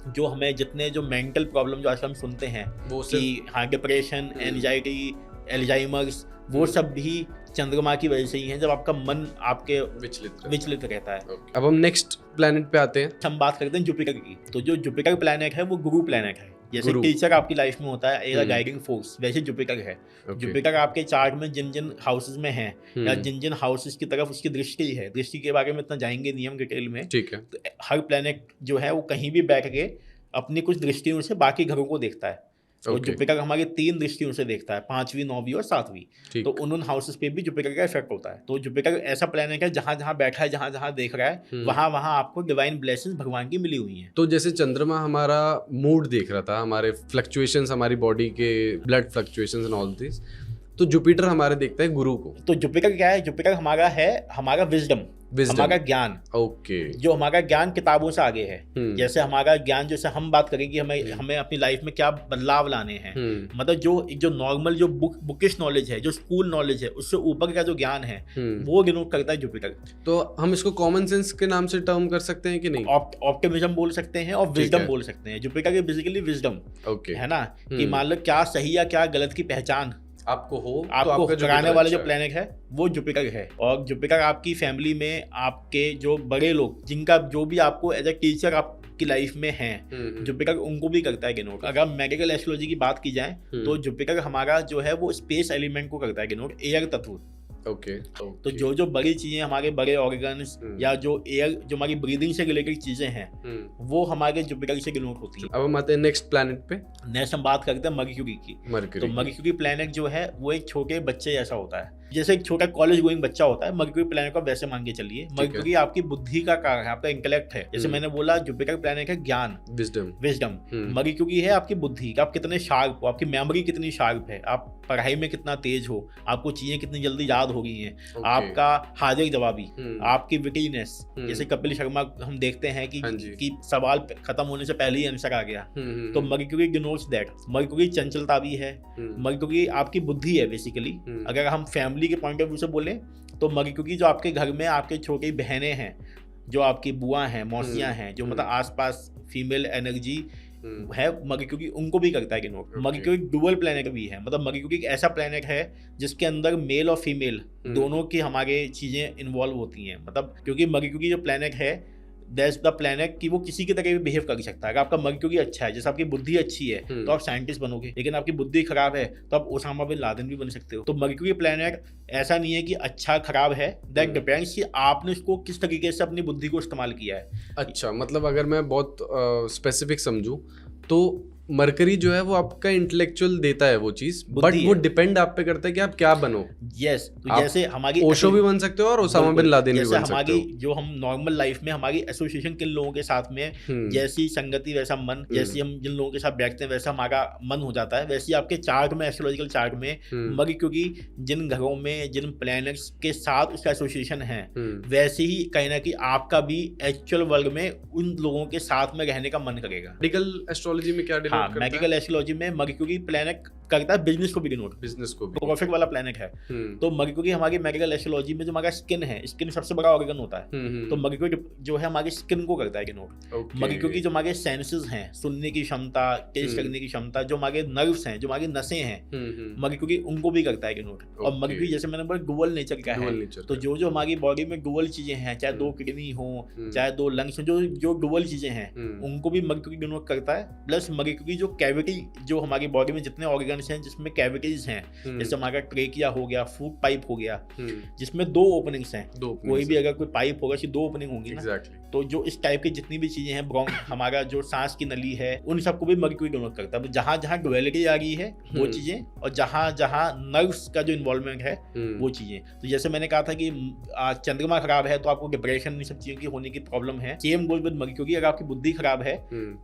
[SPEAKER 2] जो हमें जितने जो मेंटल प्रॉब्लम जो आजकल हम सुनते हैं कि हाँ, डिप्रेशन, एंजाइटी, एल्जाइमर्स, वो सब भी चंद्रमा की वजह से ही है, जब आपका मन आपके विचलित रहता है।
[SPEAKER 1] अब हम नेक्स्ट प्लैनेट पे आते हैं।
[SPEAKER 2] हम बात करते हैं जुपिटर की। तो जो जुपिटर प्लैनेट है वो गुरु प्लैनेट है। जैसे टीचर आपकी लाइफ में होता है एज अ गाइडिंग फोर्स, वैसे जुपिटर है। जुपिटर आपके चार्ट में जिन जिन हाउसेस में है या जिन जिन हाउसेस की तरफ उसकी दृष्टि है, दृष्टि के बारे में इतना जाएंगे नहीं हम डिटेल में,
[SPEAKER 1] ठीक है।
[SPEAKER 2] तो हर प्लैनेट जो है वो कहीं भी बैठ के अपनी कुछ दृष्टियों से बाकी घरों को देखता है। तो जुपिटर हमारी 3 दृष्टियों से देखता है, 5वीं, 9वीं और 7वीं। तो उन हाउसेस पे भी जुपिटर का इफेक्ट होता है। तो जुपिटर ऐसा प्लैनेट है जहां जहां बैठा है, जहां जहां देख रहा है, वहां वहां आपको डिवाइन ब्लेसिंग्स भगवान की मिली हुई हैं।
[SPEAKER 1] तो जैसे चंद्रमा हमारा मूड देख रहा था, हमारे फ्लक्चुएशंस, हमारी बॉडी के blood fluctuations and all this, तो जुपिटर हमारे देखता है गुरु को।
[SPEAKER 2] तो जुपिटर क्या है? जुपिटर हमारा है हमारा विजडम, हमारा ज्ञान।
[SPEAKER 1] ओके।
[SPEAKER 2] जो हमारा ज्ञान किताबों से आगे है। जैसे हमारा ज्ञान, जैसे हम बात करें कि हमें अपनी लाइफ में क्या बदलाव लाने हैं, मतलब जो नॉर्मल जो बुकिश नॉलेज है, जो स्कूल नॉलेज है, उससे ऊपर का जो ज्ञान है वो डिनोट करता है जुपिटर।
[SPEAKER 1] तो हम इसको कॉमन सेंस के नाम से टर्म कर सकते हैं कि नहीं?
[SPEAKER 2] ऑप्टिमिज्म बोल सकते हैं और विजडम बोल सकते हैं। जुपिटर के बेसिकली विजडम है ना, कि मान लो क्या सही या क्या गलत की पहचान आपको कराने वाले जो प्लैनेट है वो जुपिटर है। और जुपिटर आपकी फैमिली में आपके जो बड़े लोग, जिनका जो भी आपको एज ए टीचर आपकी लाइफ में हैं, जुपिटर उनको भी करता है डिनोट। अगर मेडिकल एस्ट्रोलॉजी की बात की जाए तो जुपिटर हमारा जो है वो स्पेस एलिमेंट को करता है डिनोट, एयर तत्व। तो जो बड़ी चीजें, हमारे बड़े ऑर्गन्स या जो एयर, जो हमारी ब्रीदिंग से रिलेटेड चीजें हैं, वो हमारे जुपिटर से डिनोट होती है।
[SPEAKER 1] अब हम आते हैं नेक्स्ट प्लैनेट पे।
[SPEAKER 2] नेक्स्ट हम बात करते हैं मर्क्यूरी की। तो मर्क्यूरी प्लैनेट जो है वो एक छोटे बच्चे जैसा होता है, जैसे एक छोटा कॉलेज गोइंग बच्चा होता है। मर्क्यूरी प्लैनेट को वैसे मान के चलिए। मर्क्यूरी आपकी बुद्धि का कारक है, आपका इंटेलेक्ट है। जैसे मैंने बोला जुपिटर प्लैनेट है ज्ञान, विजडम। मर्क्यूरी है आपकी बुद्धि, आप कितने शार्प हो, आपकी मेमोरी कितनी शार्प है, आप पढ़ाई में कितना तेज हो, आपको चीजें कितनी जल्दी याद हो गई हैं, आपका हाजिर जवाबी, आपकी विटीनेस। जैसे कपिल शर्मा हम देखते हैं कि सवाल खत्म होने से पहले ही आंसर आ गया। तो मर्क्यूरी डिनोट्स दैट। मर्क्यूरी चंचलता भी है, मर्क्यूरी आपकी बुद्धि है बेसिकली। अगर हम फैमिली के पॉइंट ऑफ व्यू से बोले तो मर्क्यूरी जो आपके घर में आपके छोटी बहनें हैं, जो आपकी बुआ हैं, मौसियां हैं, जो मतलब आसपास फीमेल एनर्जी है, मर्क्यूरी उनको भी करता है डिनोट। मर्क्यूरी डुअल प्लैनेट भी है, मतलब मर्क्यूरी एक ऐसा प्लैनेट है जिसके अंदर मेल और फीमेल दोनों की हमारे चीजें इन्वॉल्व होती हैं। मतलब क्योंकि मर्क्यूरी जो प्लैनेट है, दैट्स द प्लैनेट कि वो किसी की तरह भी बिहेव कर सकता है। अगर आपका मर्क्यूरी अच्छा है, जैसे आपकी बुद्धि अच्छी है तो आप साइंटिस्ट बनोगे, लेकिन आपकी बुद्धि खराब है तो आप ओसामा बिन लादेन भी बन सकते हो। तो मर्क्यूरी प्लैनेट ऐसा नहीं है कि अच्छा खराब है, दैट डिपेंड्स कि आपने उसको किस तरीके से अपनी बुद्धि को इस्तेमाल किया है।
[SPEAKER 1] अच्छा, मतलब अगर मैं बहुत स्पेसिफिक समझूं तो मरकरी जो है वो आपका इंटेलेक्चुअल देता है वो चीज, बट वो डिपेंड आप पे करता है कि आप क्या बनो।
[SPEAKER 2] यस, तो जैसे हमारी
[SPEAKER 1] ओशो भी बन सकते हो और ओसामा बिन लादेन भी बन सकते हो।
[SPEAKER 2] हमारी जो हम नॉर्मल लाइफ में हमारी एसोसिएशन किन लोगों के साथ में, जैसी संगति वैसा मन, जैसी हम जिन लोगों के साथ बैठते हैं वैसा हमारा मन हो जाता है। वैसे आपके चार्ट में, एस्ट्रोलॉजिकल चार्ट में मर्क्यूरी जिन घरों में, जिन प्लैनेट्स के साथ उसका एसोसिएशन है, वैसे ही कहीं ना कहीं आपका भी एक्चुअल वर्ल्ड में उन लोगों के साथ में रहने का मन करेगा।
[SPEAKER 1] मेडिकल एस्ट्रोलॉजी में क्या
[SPEAKER 2] मेडिकल एस्ट्रोलॉजी में मर्क्यूरी प्लैनेट करता है बिजनेस को भी डिनोट,
[SPEAKER 1] बिजनेस को भी
[SPEAKER 2] परफेक्ट वाला प्लैनेट है। तो मर्क्यूरी हमारी मेडिकल एस्ट्रोलॉजी में जो हमारा स्किन है, स्किन सबसे बड़ा ऑर्गन होता है, तो मर्क्यूरी जो है हमारी स्किन को करता है डिनोट। मर्क्यूरी जो हमारे सेंसेस हैं, सुनने की क्षमता, टेस्ट करने की क्षमता, जो हमारे नर्व्स हैं, जो हमारी नसें हैं, मर्क्यूरी उनको भी करता है डिनोट। और मर्क्यूरी जैसे मैंने बोला डुअल नेचर का है, तो जो हमारी बॉडी में डुअल चीजें हैं, चाहे 2 किडनी हो, चाहे 2 लंग्स हो, जो डुअल चीजें हैं उनको भी मर्क्यूरी डिनोट करता है। प्लस मर्क्यूरी जो कैविटी, जो हमारी बॉडी में जितने ऑर्गन्स हैं जिसमें कैविटीज हैं, जैसे हमारा ट्रेकिया हो गया, फूड पाइप हो गया, जिसमें 2 ओपनिंग्स हैं। कोई भी अगर कोई पाइप होगा, 2 ओपनिंग होंगी ना। तो जो इस टाइप की जितनी भी चीजें हैं, ब्रोंक, हमारा जो सांस की नली है, उन सबको भी मर्क्यूरी डिनोट करता है। जहां जहां डुअलिटी आ रही है वो चीजें, और जहां जहां नर्व्स का जो इन्वॉल्वमेंट है वो चीजें। तो जैसे मैंने कहा था कि चंद्रमा खराब है तो आपको डिप्रेशन, इन सब चीजों की होने की प्रॉब्लम है। Same goes with mercury. अगर आपकी बुद्धि खराब है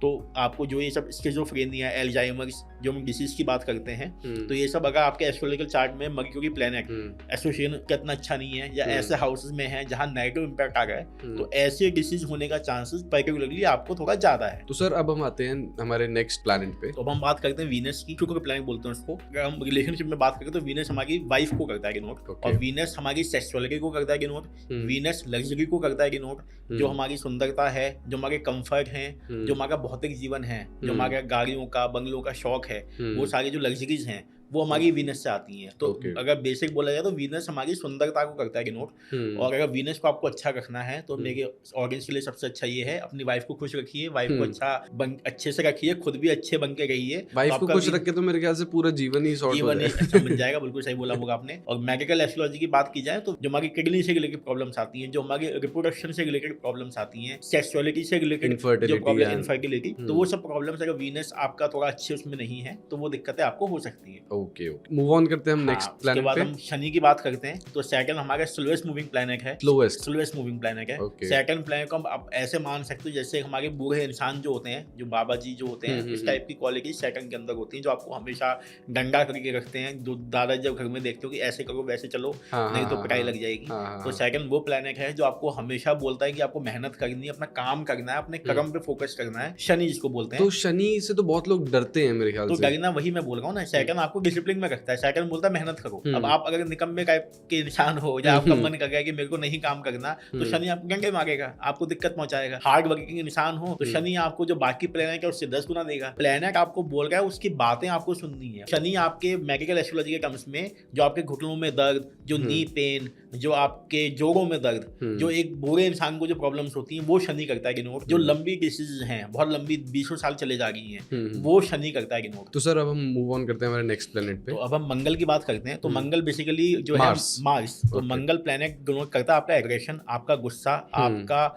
[SPEAKER 2] तो आपको जो ये सब स्किज़ोफ्रेनिया, एल्जाइमर्स, जो हम डिसीज की बात करते हैं, तो ये सब अगर आपके एस्ट्रोलॉजिकल चार्ट में मर्क्यूरी प्लैनेट एसोसिएशन कितना अच्छा नहीं है, या ऐसे हाउसेस में है जहां नेगेटिव इंपैक्ट आ गया है, तो ऐसे डिसीज होने का चांसेस पर्टिकुलरली आपको थोड़ा ज्यादा है।
[SPEAKER 1] तो सर अब हम आते हैं हमारे नेक्स्ट प्लैनेट पे।
[SPEAKER 2] तो अब हम बात करते हैं वीनस की। शुक्र प्लैनेट बोलते हैं उसको। अगर हम रिलेशनशिप में बात करें तो वीनस हमारी वाइफ को करता है डिनोट, और वीनस हमारी सेक्सुअलिटी को करता है डिनोट, वीनस लग्जरी को करता है डिनोट, जो हमारी सुंदरता है, जो हमारे कंफर्ट है, जो हमारा भौतिक जीवन है, जो हमारे गाड़ियों का, बंगलों का शौक है, वो सारी जो लग्जरीज हैं वो हमारी वीनस से आती हैं। तो
[SPEAKER 1] Okay.
[SPEAKER 2] अगर बेसिक बोला जाए तो वीनस हमारी सुंदरता को करता है डिनोट। और अगर वीनस को आपको अच्छा रखना है तो मेरे ऑडियंस के लिए सबसे अच्छा ये है, अपनी वाइफ को खुश रखिए, वाइफ को अच्छे से रखिए, खुद भी अच्छे बन के रहिए।
[SPEAKER 1] वाइफ
[SPEAKER 2] तो
[SPEAKER 1] को
[SPEAKER 2] आपका
[SPEAKER 1] खुश रख के तो मेरे ख्याल से पूरा जीवन ही सॉर्ट हो
[SPEAKER 2] जीवन ही
[SPEAKER 1] जाए।
[SPEAKER 2] अच्छा बन जाएगा। बिल्कुल सही बोला होगा आपने। और मेडिकल एस्ट्रोलॉजी की बात की जाए तो जो हमारी किडनी से रिलेटेड प्रॉब्लम्स आती हैं, जो हमारी रिप्रोडक्शन से रिलेटेड प्रॉब्लम्स आती हैं, सेक्सुअलिटी से रिलेटेड जो
[SPEAKER 1] Infertility
[SPEAKER 2] प्रॉब्लम,
[SPEAKER 1] and-
[SPEAKER 2] इनफर्टिलिटी, तो वो सब प्रॉब्लम्स अगर वीनस आपका थोड़ा अच्छे उसमें नहीं है तो वो दिक्कतें आपको हो सकती है।
[SPEAKER 1] ओके ओके, मूव ऑन करते हैं हम
[SPEAKER 2] हाँ,
[SPEAKER 1] नेक्स्ट
[SPEAKER 2] उसके
[SPEAKER 1] प्लैनेट
[SPEAKER 2] बाद
[SPEAKER 1] पे।
[SPEAKER 2] हम शनि की बात करते हैं। तो सेकंड हमारा स्लोएस्ट मूविंग प्लैनेट है।
[SPEAKER 1] स्लोएस्ट
[SPEAKER 2] मूविंग प्लैनेट है।
[SPEAKER 1] Okay.
[SPEAKER 2] सेकंड प्लैनेट को आप ऐसे मान सकते हो जैसे हमारे बूढ़े इंसान जो होते हैं, जो बाबा जी जो होते हैं, इस टाइप की क्वालिटी सेकंड के अंदर होती है, जो आपको हमेशा डंडा करके रखते हैं। जो दादा जब घर में देखते हो कि ऐसे करो वैसे चलो, नहीं तो पिटाई लग जाएगी। तो सेकंड वो प्लैनेट है जो आपको हमेशा बोलता है कि आपको मेहनत करनी है, अपना काम करना है, अपने कर्म पे फोकस करना है। शनि जिसको बोलते हैं।
[SPEAKER 1] तो शनि से तो बहुत लोग डरते हैं मेरे ख्याल
[SPEAKER 2] तो
[SPEAKER 1] से।
[SPEAKER 2] डरना वही मैं बोल रहा हूँ ना, सेकंड आपको डिसिप्लिन में रखता है। सेकंड बोलता है मेहनत करो। अब आप अगर निकम्मे टाइप के इंसान हो या आपका मन कर गया कि मेरे को नहीं काम करना, तो शनि आपको डंडे मारेगा, आपको दिक्कत पहुंचाएगा। हार्ड वर्किंग इंसान हो तो शनि आपको जो बाकी प्लैनेट है उससे 10 गुना देगा। प्लैनेट आपको बोल रहा है, उसकी बातें आपको सुननी है। शनि आपके मेडिकल एस्ट्रोलॉजी के टर्म्स में जो आपके घुटनों में दर्द, जो नी पेन, जो आपके जोड़ों में दर्द, जो एक बूढ़े इंसान को जो प्रॉब्लम्स होती हैं वो शनि करता है डिनोट। जो लंबी डिसीज हैं, बहुत लंबी 20 साल चले जा रही हैं, वो शनि करता है डिनोट।
[SPEAKER 1] तो सर अब हम मूव ऑन करते हैं हमारे नेक्स्ट प्लेनेट पे।
[SPEAKER 2] तो अब हम मंगल की बात करते हैं। तो मंगल बेसिकली जो है मार्स। तो मंगल प्लैनेट डिनोट करता है आपका एग्रेशन, आपका गुस्सा, आपका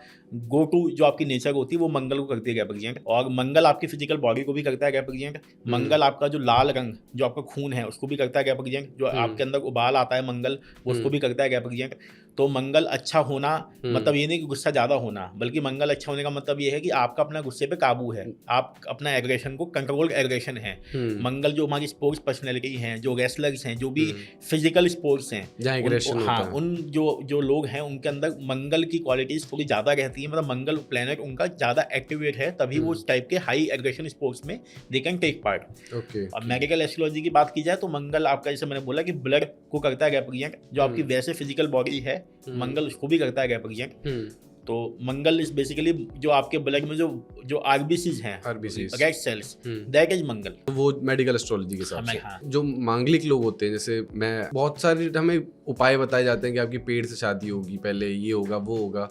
[SPEAKER 2] गो टू जो आपकी नेचर होती है वो मंगल को करती है रिप्रेजेंट। और मंगल आपकी फिजिकल बॉडी को भी करता है रिप्रेजेंट। मंगल आपका जो लाल रंग जो आपका खून है उसको भी करता है रिप्रेजेंट। जो आपके अंदर उबाल आता है मंगल, वो उसको भी करता है रिप्रेजेंट। तो मंगल अच्छा होना मतलब ये नहीं कि गुस्सा ज्यादा होना, बल्कि मंगल अच्छा होने का मतलब ये है कि आपका अपना गुस्से पे काबू है, आप अपना एग्रेशन को कंट्रोल एग्रेशन है। मंगल जो हमारी स्पोर्ट्स पर्सनैलिटी हैं, जो रेसलर्स हैं, जो भी फिजिकल स्पोर्ट्स हैं, हाँ, उन जो लोग हैं उनके अंदर मंगल की क्वालिटीज थोड़ी ज्यादा रहती है। मतलब मंगल प्लैनेट उनका ज्यादा एक्टिवेट है, तभी वो उस टाइप के हाई एग्रेशन स्पोर्ट्स में दे कैन टेक पार्ट। अब मेडिकल एस्ट्रोलॉजी की बात की जाए तो मंगल आपका, जैसे मैंने बोला कि ब्लड को करता है रिप्रेजेंट। जो आपकी वैसे फिजिकल बॉडी है मंगल उसको भी करता है रिप्रेजेंट। तो मंगल इज बेसिकली जो आपके ब्लड में जो आरबीसीज हैं, रेड सेल्स, दैट इज मंगल।
[SPEAKER 1] तो वो मेडिकल एस्ट्रोलॉजी के हिसाब से।
[SPEAKER 2] हाँ।
[SPEAKER 1] जो मांगलिक लोग होते हैं, जैसे मैं, बहुत सारे हमें उपाय बताए जाते हैं कि आपकी पेट से शादी होगी, पहले ये होगा वो होगा,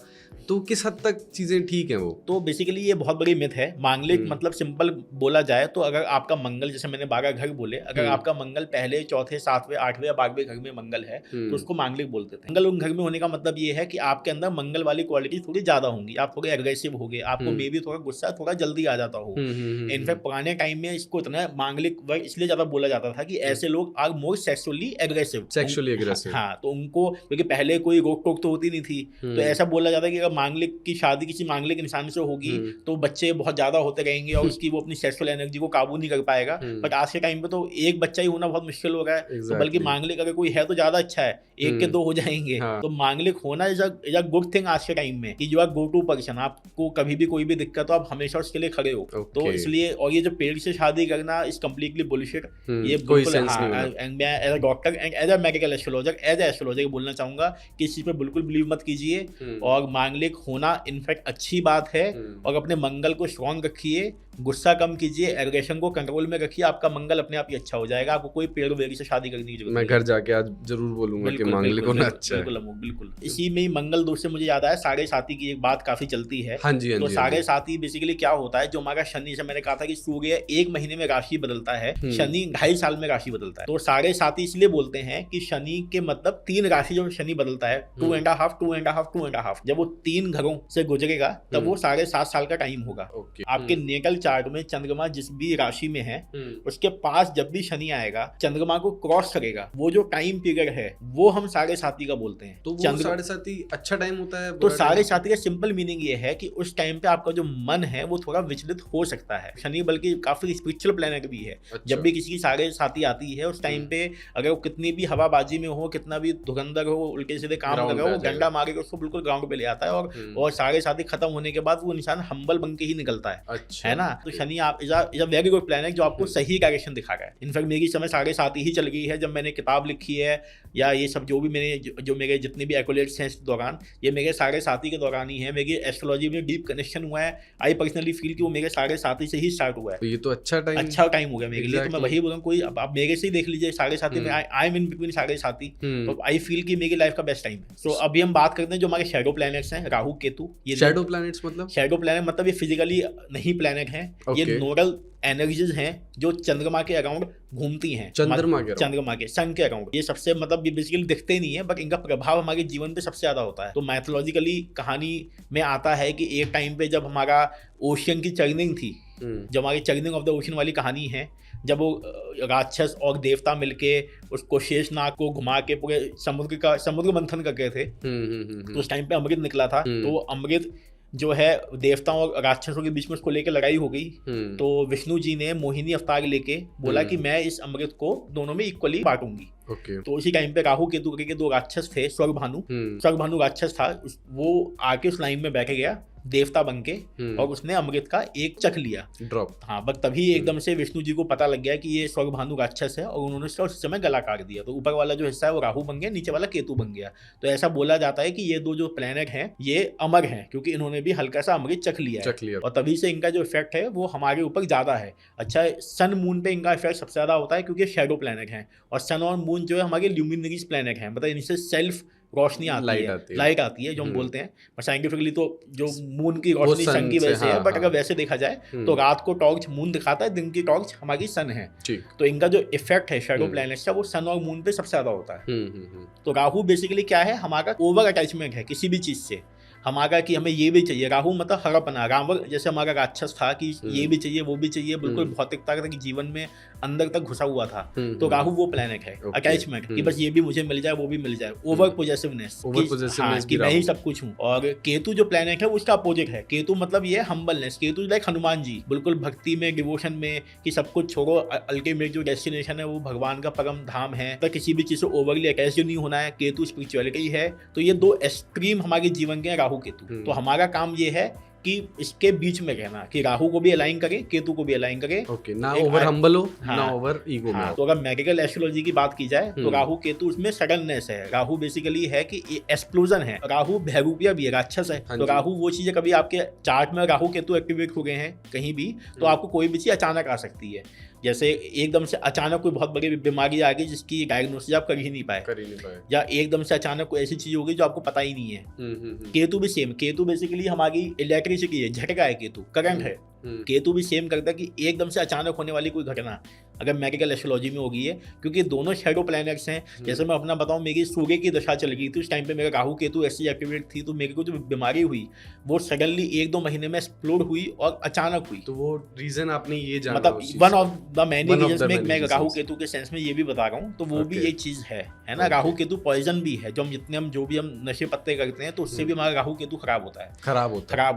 [SPEAKER 1] तो किस हद तक चीजें ठीक हैं वो?
[SPEAKER 2] तो बेसिकली ये बहुत बड़ी मिथ है। मांगलिक मतलब सिंपल बोला जाए तो अगर आपका मंगल, जैसे मैंने 12 घर बोले, अगर आपका मंगल पहले, चौथे, 7वें, 8वें या 12वें घर में मंगल है तो उसको मांगलिक बोलते थे। मंगल उन घर में होने का मतलब ये है कि आपके अंदर मंगल वाली क्वालिटी थोड़ी ज्यादा होंगी, आप थोड़े एग्रेसिव होगे, आपको मे भी थोड़ा गुस्सा थोड़ा जल्दी आ जाता हो। इनफैक्ट पुराने टाइम में इसको इतना मांगलिक वर्ड इसलिए ज्यादा बोला जाता था कि ऐसे लोग आर मोर सेक्सुअली एग्रेसिव। हाँ, तो उनको, क्योंकि पहले कोई रोक टोक तो होती नहीं थी, तो ऐसा बोला जाता है कि अगर मांगलिक की शादी किसी मांगलिक इंसान से होगी तो बच्चे बहुत ज्यादा होते रहेंगे और उसकी वो अपनी सेक्सुअल एनर्जी को काबू नहीं कर पाएगा। बट आज के टाइम पे तो एक बच्चा ही होना बहुत मुश्किल हो रहा है, तो बल्कि मांगलिक अगर कोई है तो ज्यादा अच्छा है, 1 के 2 हो जाएंगे। तो मांगलिक होना इज अ गुड थिंग आज के टाइम में, कि जो है गो टू पर्सन, आपको कभी भी कोई भी दिक्कत हो आप हमेशा उसके लिए खड़े हो। तो इसलिए, और ये जो पेड़ से शादी करना इज कम्प्लीटली बुलशिट, ये
[SPEAKER 1] कोई सेंस नहीं है।
[SPEAKER 2] मैं as a doctor and as a medical astrologer, as a astrologer बोलना चाहूंगा कि इस चीज पे बिल्कुल बिलीव मत कीजिए। और मांगलिक होना इनफैक्ट अच्छी बात है। और अपने मंगल को स्ट्रॉन्ग रखिए, गुस्सा कम कीजिए, एग्रेशन को कंट्रोल में रखिए, आपका मंगल अपने आप ही अच्छा हो जाएगा। आपको कोई पेड़ वेड़ से शादी करने की जरूरत
[SPEAKER 1] मैं घर जाके आज जरूर बोलूंगा कि मांगलिक होना अच्छा है।
[SPEAKER 2] बिल्कुल। इसी में ही मंगल दोष से मुझे याद आया, साढ़े साथी की एक बात काफी चलती है।
[SPEAKER 1] हाँ जी,
[SPEAKER 2] तो साढ़े साथी बेसिकली क्या होता है, जो हमारा शनि, से मैंने कहा था कि सूर्य 1 महीने में राशि बदलता है, शनि 2.5 साल में राशि बदलता है। तो साढ़े साथी इसलिए बोलते हैं कि शनि के मतलब 3 राशि जो शनि बदलता है, 2.5 जब वो 3 घरों से गुजरेगा तब वो 7.5 साल का टाइम होगा। आपके नेटल चार्ट में चंद्रमा जिस भी राशि में है उसके पास जब भी शनि आएगा, चंद्रमा को क्रॉस करेगा, वो जो टाइम पीरियड है वो हम साढ़े साथी का बोलते हैं।
[SPEAKER 1] तो वो साढ़े साथी अच्छा टाइम होता है?
[SPEAKER 2] तो साढ़े साथी का सिंपल मीनिंग ये है कि उस टाइम पे आपका जो मन है वो थोड़ा विचलित हो सकता है। शनि बल्कि काफी स्पिरिचुअल प्लैनेट भी है। जब भी किसी की साढ़े साथी आती है उस टाइम पे अगर वो कितनी भी हवाबाजी में हो, कितना भी धुरंधर हो, उल्टे सीधे काम कर रहा हो, डंडा मारेगा उसको बिल्कुल ग्राउंड पे ले आता है। और साढ़े साथी खत्म होने के बाद वो इंसान हम्बल बन के ही निकलता है ना। तो शनि आप is a very good planet जो आपको सही डायरेक्शन दिखा रहा है। इनफैक्ट मेरी समय 7.5 ही चल गई है जब मैंने किताब लिखी है, या ये सब जो भी मैंने जो मेरे जितने भी एक्युलेट्स हैं इस दौरान, ये मेरे 7.5 के दौरान ही है। मेरी एस्ट्रोलॉजी में डीप कनेक्शन हुआ है। आई पर्सनली फील कि वो मेरे 7.5 से ही स्टार्ट हुआ है।
[SPEAKER 1] तो ये तो अच्छा टाइम
[SPEAKER 2] हो गया मेरे लिए। तो मैं वही बोलूँ, कोई अब आप मेरे से ही देख लीजिए 7.5 में आई एम इन बिटवीन 7.5, तो आई फील कि मेरी लाइफ का बेस्ट टाइम है। सो अभी हम बात करते हैं जो हमारे शैडो प्लैनेट्स हैं, राहु केतु। ये
[SPEAKER 1] शैडो प्लैनेट्स मतलब?
[SPEAKER 2] शैडो प्लैनेट मतलब ये फिजिकली नहीं प्लैनेट हैं, ये नोडल एनर्जीज हैं जो चंद्रमा के अराउंड घूमती हैं। चंद्रमा के सन के अराउंड ये सबसे मतलब ये बेसिकली दिखते नहीं है, बट इनका प्रभाव हमारे जीवन पे सबसे ज्यादा होता है। तो मैथोलॉजिकली कहानी में आता है कि एक टाइम पे जब हमारा ओशियन की चर्निंग थी, जब हमारी चर्निंग ऑफ द ओशन वाली कहानी है, जब वो राक्षस और देवता मिलके उसको शेषनाग को घुमा के पूरे समुद्र मंथन कर गए थे, तो उस टाइम पे अमृत निकला था। तो अमृत जो है देवताओं और राक्षसों के बीच में उसको लेके लड़ाई हो गई। तो विष्णु जी ने मोहिनी अवतार लेके बोला कि मैं इस अमृत को दोनों में इक्वली बांटूंगी। तो उसी टाइम पे राहु केतु के दो राक्षस थे, स्वर्गभानु राक्षस था, वो आके उस लाइन में बैठ गया देवता बन के, और उसने अमृत का एक चख लिया, ड्रॉप। हाँ, बट तभी एकदम से विष्णु जी को पता लग गया कि ये स्वर्गभानु राक्षस है, और उन्होंने उसका उस समय गला काट दिया। तो ऊपर वाला जो हिस्सा है वो राहु बन गया, नीचे वाला केतु बन गया। तो ऐसा बोला जाता है कि ये दो जो प्लैनेट हैं ये अमर हैं, क्योंकि इन्होंने भी हल्का सा अमृत चख लिया है, और तभी से इनका जो इफेक्ट है वो हमारे ऊपर ज्यादा है। अच्छा, सन मून पे इनका इफेक्ट सबसे ज्यादा होता है क्योंकि शैडो प्लैनेट है, और सन और मून जो है हमारे ल्यूमिनरीज प्लैनेट है, मतलब इनसे सेल्फ रोशनी आती है, लाइट आती है जो हम बोलते हैं। पर साइंटिफिकली तो जो मून की रोशनी सन की वजह से है, बट अगर वैसे देखा जाए तो रात को टॉर्च मून दिखाता है, दिन की टॉर्च हमारी सन है। तो इनका जो इफेक्ट है शैडो प्लैनेट्स का वो सन और मून पे सबसे ज्यादा होता है। तो राहु बेसिकली क्या है, हमारा ओवर अटैचमेंट है किसी भी चीज से, हमारा कि हमें ये भी चाहिए। राहु मतलब हड़पना, रावण जैसे हमारा राक्षस था कि ये भी चाहिए वो भी चाहिए, बिल्कुल भौतिकता तक जीवन में अंदर तक घुसा हुआ था। तो राहु वो प्लैनेट है अटैचमेंट, कि बस ये भी मुझे मिल जाए वो भी मिल जाए, ओवर पोजेसिवनेस कि मैं ही सब कुछ हूँ। और केतु जो प्लैनेट है उसका अपोजिट है। केतु मतलब ये हम्बलनेस, केतु लाइक हनुमान जी, बिल्कुल भक्ति में, डिवोशन में, कि सब कुछ छोड़ो, अल्टीमेट जो डेस्टिनेशन है वो भगवान का परम धाम है, तो किसी भी चीज से ओवरली अटैच नहीं होना है। केतु स्पिरिचुअलिटी है। तो ये दो एक्सट्रीम हमारे जीवन के राहु केतु। तो हमारा काम ये है कि इसके बीच में रहना, कि राहु को भी अलाइन करें, केतु को भी अलाइन करें,
[SPEAKER 1] ना ओवर हम्बल हो, ना ओवर ईगो में।
[SPEAKER 2] तो अगर मेडिकल एस्ट्रोलॉजी की बात की जाए तो राहु केतु उसमें सडननेस है। राहु बेसिकली है कि एक्सप्लोजन है। राहु बहरूपिया भी है, राक्षस है। तो राहु वो चीज है, कभी आपके चार्ट में राहु केतु एक्टिवेट हो गए हैं कहीं भी, तो आपको कोई भी चीज अचानक आ सकती है। जैसे एकदम से अचानक कोई बहुत बड़ी बीमारी आ गई जिसकी डायग्नोसिस आप कर ही नहीं पाए, या एकदम से अचानक कोई ऐसी चीज हो गई जो आपको पता ही नहीं है। केतु भी सेम, केतु बेसिकली हमारी इलेक्ट्रिसिटी है, झटका है, केतु करंट है। केतु भी सेम करता है कि एकदम से अचानक होने वाली कोई घटना अगर मेडिकल एस्ट्रोलॉजी में होगी है, क्योंकि दोनों शैडो प्लैनेट्स हैं। जैसे मैं अपना बताऊं, मेरी सूर्य की दशा चल गई थी, उस टाइम पे मेरा राहु केतु ऐसी एक्टिवेट थी, तो मेरे को जो बीमारी हुई वो सडनली 1-2 महीने में एक्सप्लोड हुई और अचानक हुई।
[SPEAKER 1] तो वो रीजन आपने ये जाना,
[SPEAKER 2] मतलब one of the many reason में मैं राहु केतु के सेंस में ये भी बता रहा हूँ। तो वो भी एक चीज है ना। राहु केतु पॉइजन भी है, जो भी हम नशे पत्ते करते हैं तो उससे भी हमारा राहु केतु खराब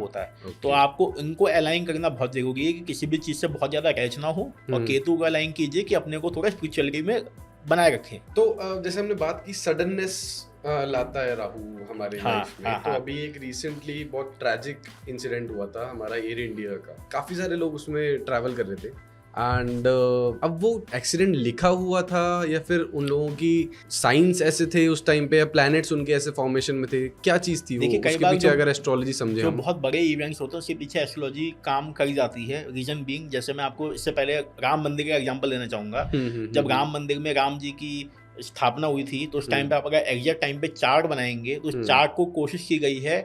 [SPEAKER 2] होता है। तो आपको इनको अलाइन करना बहुत जरूरी है कि किसी भी चीज से बहुत ज्यादा अटैच ना हो, और केतु को अलाइन कीजिए कि अपने को थोड़ा स्पिरिचुअलिटी में बनाए रखें।
[SPEAKER 1] तो जैसे हमने बात की सडननेस लाता है राहु हमारे लाइफ में। तो अभी एक रिसेंटली बहुत ट्रैजिक इंसिडेंट हुआ था हमारा एयर इंडिया का, काफी सारे लोग उसमें ट्रैवल कर रहे थे, एंड अब वो एक्सीडेंट लिखा हुआ था या फिर उन लोगों की साइंस ऐसे थे उस टाइम पे, या प्लैनेट्स उनके ऐसे फॉर्मेशन में थे, क्या चीज थी वो? उसके पीछे अगर एस्ट्रोलॉजी समझे,
[SPEAKER 2] जो बहुत बड़े इवेंट्स होते हैं उसके पीछे एस्ट्रोलॉजी काम कर जाती है। रीजन बीइंग, जैसे मैं आपको इससे पहले राम मंदिर का एग्जांपल देना चाहूंगा। जब राम मंदिर में राम जी की स्थापना हुई थी, तो उस टाइम पे आप अगर एग्जैक्ट टाइम पे चार्ट बनाएंगे तो उस चार्ट को कोशिश की गई है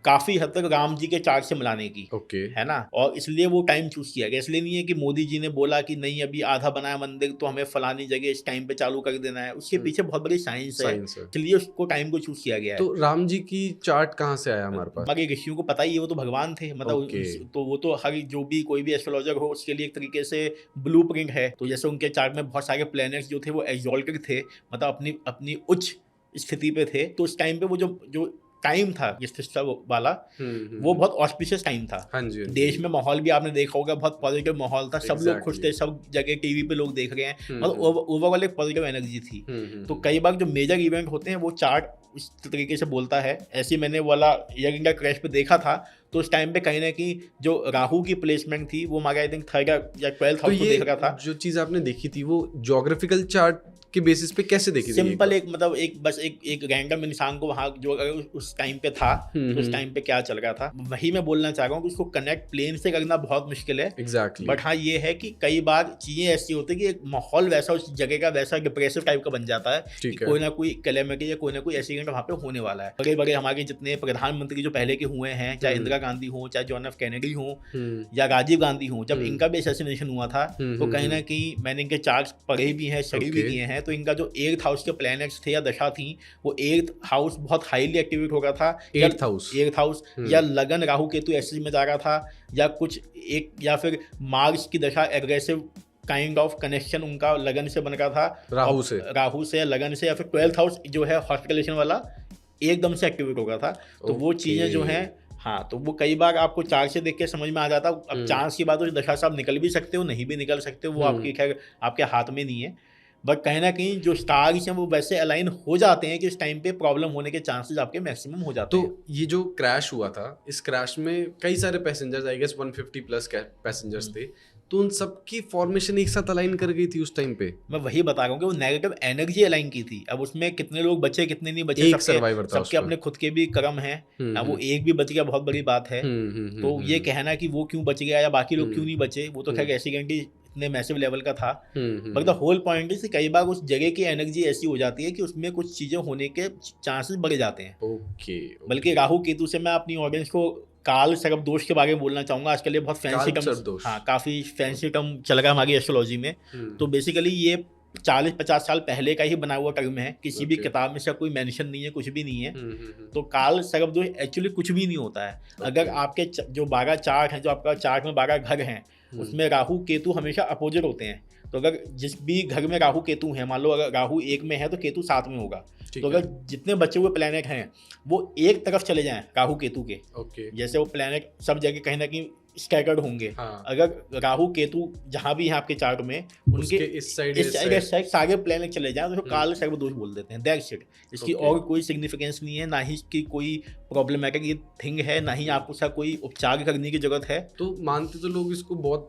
[SPEAKER 2] काफी हद तक राम जी के चार्ट से मिलाने की, है ना। और इसलिए वो टाइम चूज किया गया। इसलिए नहीं है कि मोदी जी ने बोला कि नहीं अभी आधा बनाया मंदिर तो हमें फलानी जगह इस टाइम पे चालू कर देना है। उसके पीछे बहुत बड़ी साइंस है, इसलिए उसको टाइम को चूज किया गया है।
[SPEAKER 1] तो राम जी की चार्ट कहाँ से आया हमारे पास?
[SPEAKER 2] बाकी ऋषियों को पता ही है, वो तो भगवान थे, मतलब तो वो तो हर जो भी कोई भी एस्ट्रोलॉजर हो उसके लिए एक तरीके से ब्लूप्रिंट है। तो जैसे उनके चार्ट में बहुत सारे प्लैनेट्स जो थे वो एक्सॉल्टेड थे, मतलब अपनी उच्च स्थिति पे थे। तो उस टाइम पे वो जो टाइम था ये सिस्टर वाला, वो बहुत ऑस्पिशियस टाइम था।
[SPEAKER 1] हाँ जी, हाँ जी।
[SPEAKER 2] देश में माहौल भी आपने देखा होगा, बहुत पॉजिटिव माहौल था, सब लोग खुश थे, सब जगह टीवी पे लोग देख रहे हैं, मतलब ओवरऑल एक पॉजिटिव एनर्जी थी। तो कई बार जो मेजर इवेंट होते हैं वो चार्ट इस तरीके से बोलता है। ऐसे मैंने वाला ईयर इंडिया क्रैश पे देखा था, तो उस टाइम पे कहीं ना कहीं जो राहु की प्लेसमेंट थी वो हमारे आई थिंक 3rd या 12th हाउस को देख रहा था।
[SPEAKER 1] जो चीज आपने देखी थी वो ज्योग्राफिकल चार्ट के बेसिस पे कैसे देखी थी?
[SPEAKER 2] सिंपल एक मतलब एक रैंडम इंसान को वहाँ जो अगर उस टाइम पे था तो उस टाइम पे क्या चल रहा था, वही मैं बोलना चाह रहा हूँ कि उसको कनेक्ट प्लेन से करना बहुत मुश्किल है।
[SPEAKER 1] एग्जैक्टली।
[SPEAKER 2] बट हाँ ये है कि कई बार चीजें ऐसी होती है कि एक माहौल वैसा उस जगह का वैसा डिप्रेसिव टाइप का बन जाता है कि कोई ना कोई कैलेमिटी या कोई ना कोई एक्सीडेंट वहाँ पे होने वाला है। बड़े बड़े हमारे जितने प्रधानमंत्री जो पहले के हुए हैं, चाहे इंदिरा गांधी हो, चाहे जॉन एफ कैनेडी हो या राजीव गांधी हो, जब इनका भी असैसिनेशन हुआ था तो कहीं ना कहीं मैंने इनके चार्ट्स पढ़े भी हैं, स्टडी भी किए हैं, तो इनका जो 8th हाउस के प्लैनेट्स थे या दशा थी, वो 8th हाउस बहुत हाईली एक्टिवेट हो रहा था।
[SPEAKER 1] 8th हाउस
[SPEAKER 2] या लगन राहु केतु ऐसे में जा रहा था, या कुछ एक या फिर मार्स की दशा एग्रेसिव काइंड ऑफ कनेक्शन उनका लगन से बन रहा था, राहु से लगन से, या फिर 12th हाउस जो है हॉस्पिटलेशन वाला एकदम से एक्टिवेट हो रहा था। तो वो चीज़ें जो हैं, हाँ, तो वो कई बार आपको चार्ट से देख के समझ में आ जाता। अब चांस की बात हो, दशा से आप निकल भी सकते हो, नहीं भी निकल सकते हो, वो आपकी खैर आपके हाथ में नहीं है। बट कहीं ना कहीं जो स्टार्स हैं वो वैसे अलाइन हो जाते हैं कि इस टाइम पे प्रॉब्लम होने के चांसेस आपके मैक्सिमम हो जाते हैं।
[SPEAKER 1] तो ये जो क्रैश हुआ था, इस क्रैश में कई सारे passengers, I guess 150 plus passengers थे, तो उन सबकी फॉर्मेशन एक साथ अलाइन कर गई थी उस टाइम पे।
[SPEAKER 2] मैं वही बता रहा हूँ कि वो नेगेटिव एनर्जी अलाइन की थी। अब उसमें कितने लोग बचे कितने नहीं बचे,
[SPEAKER 1] एक सर्वाइवर था,
[SPEAKER 2] सबके अपने खुद के भी कर्म हैं। वो एक भी बच गया बहुत बड़ी बात है। तो ये कहना कि वो क्यों बच गया या बाकी लोग क्यों नहीं बचे, वो तो खैर एक्सीडेंटली इतने मैसिव लेवल का था। But the whole point is कई बार उस जगह की एनर्जी ऐसी हो जाती है कि उसमें कुछ चीजें होने के चांसेस बढ़ जाते हैं।
[SPEAKER 1] ओके।
[SPEAKER 2] बल्कि राहु केतु से मैं अपनी ऑडियंस को काल सर्प दोष के बारे में बोलना चाहूंगा। आजकल ये बहुत फैंसी टर्म, हाँ, काफी फैंसी टर्म चल रहा है हमारी एस्ट्रोलॉजी में। तो बेसिकली ये 40-50 साल पहले का ही बना हुआ टर्म है, किसी भी किताब में से कोई मेंशन नहीं है, कुछ भी नहीं है। तो काल सर्प दोष एक्चुअली कुछ भी नहीं होता है। अगर आपके जो 12 चार्ट हैं, जो आपका चार्ट में 12 घर हैं, उसमें राहु केतु हमेशा अपोजिट होते हैं। तो अगर जिस भी घर में राहु केतु हैं, मान लो अगर राहु 1 में है तो केतु 7 में होगा। तो अगर जितने बचे हुए प्लैनेट हैं वो एक तरफ चले जाएं राहु केतु के, जैसे वो प्लैनेट सब जगह कहीं ना कहीं स्कैटर्ड होंगे। अगर राहु केतु जहां भी है आपके चार्ट में, उनके इस साइड सारे प्लैनेट चले जाएं तो काल सर्प दोष बोल देते हैं। That's it. इसकी और कोई सिग्निफिकेंस नहीं है, ना ही इसकी कोई प्रॉब्लमेटिक ये थिंग है, ना ही आपको उसका कोई उपचार करने की जरूरत है।
[SPEAKER 1] तो मानते तो लोग इसको बहुत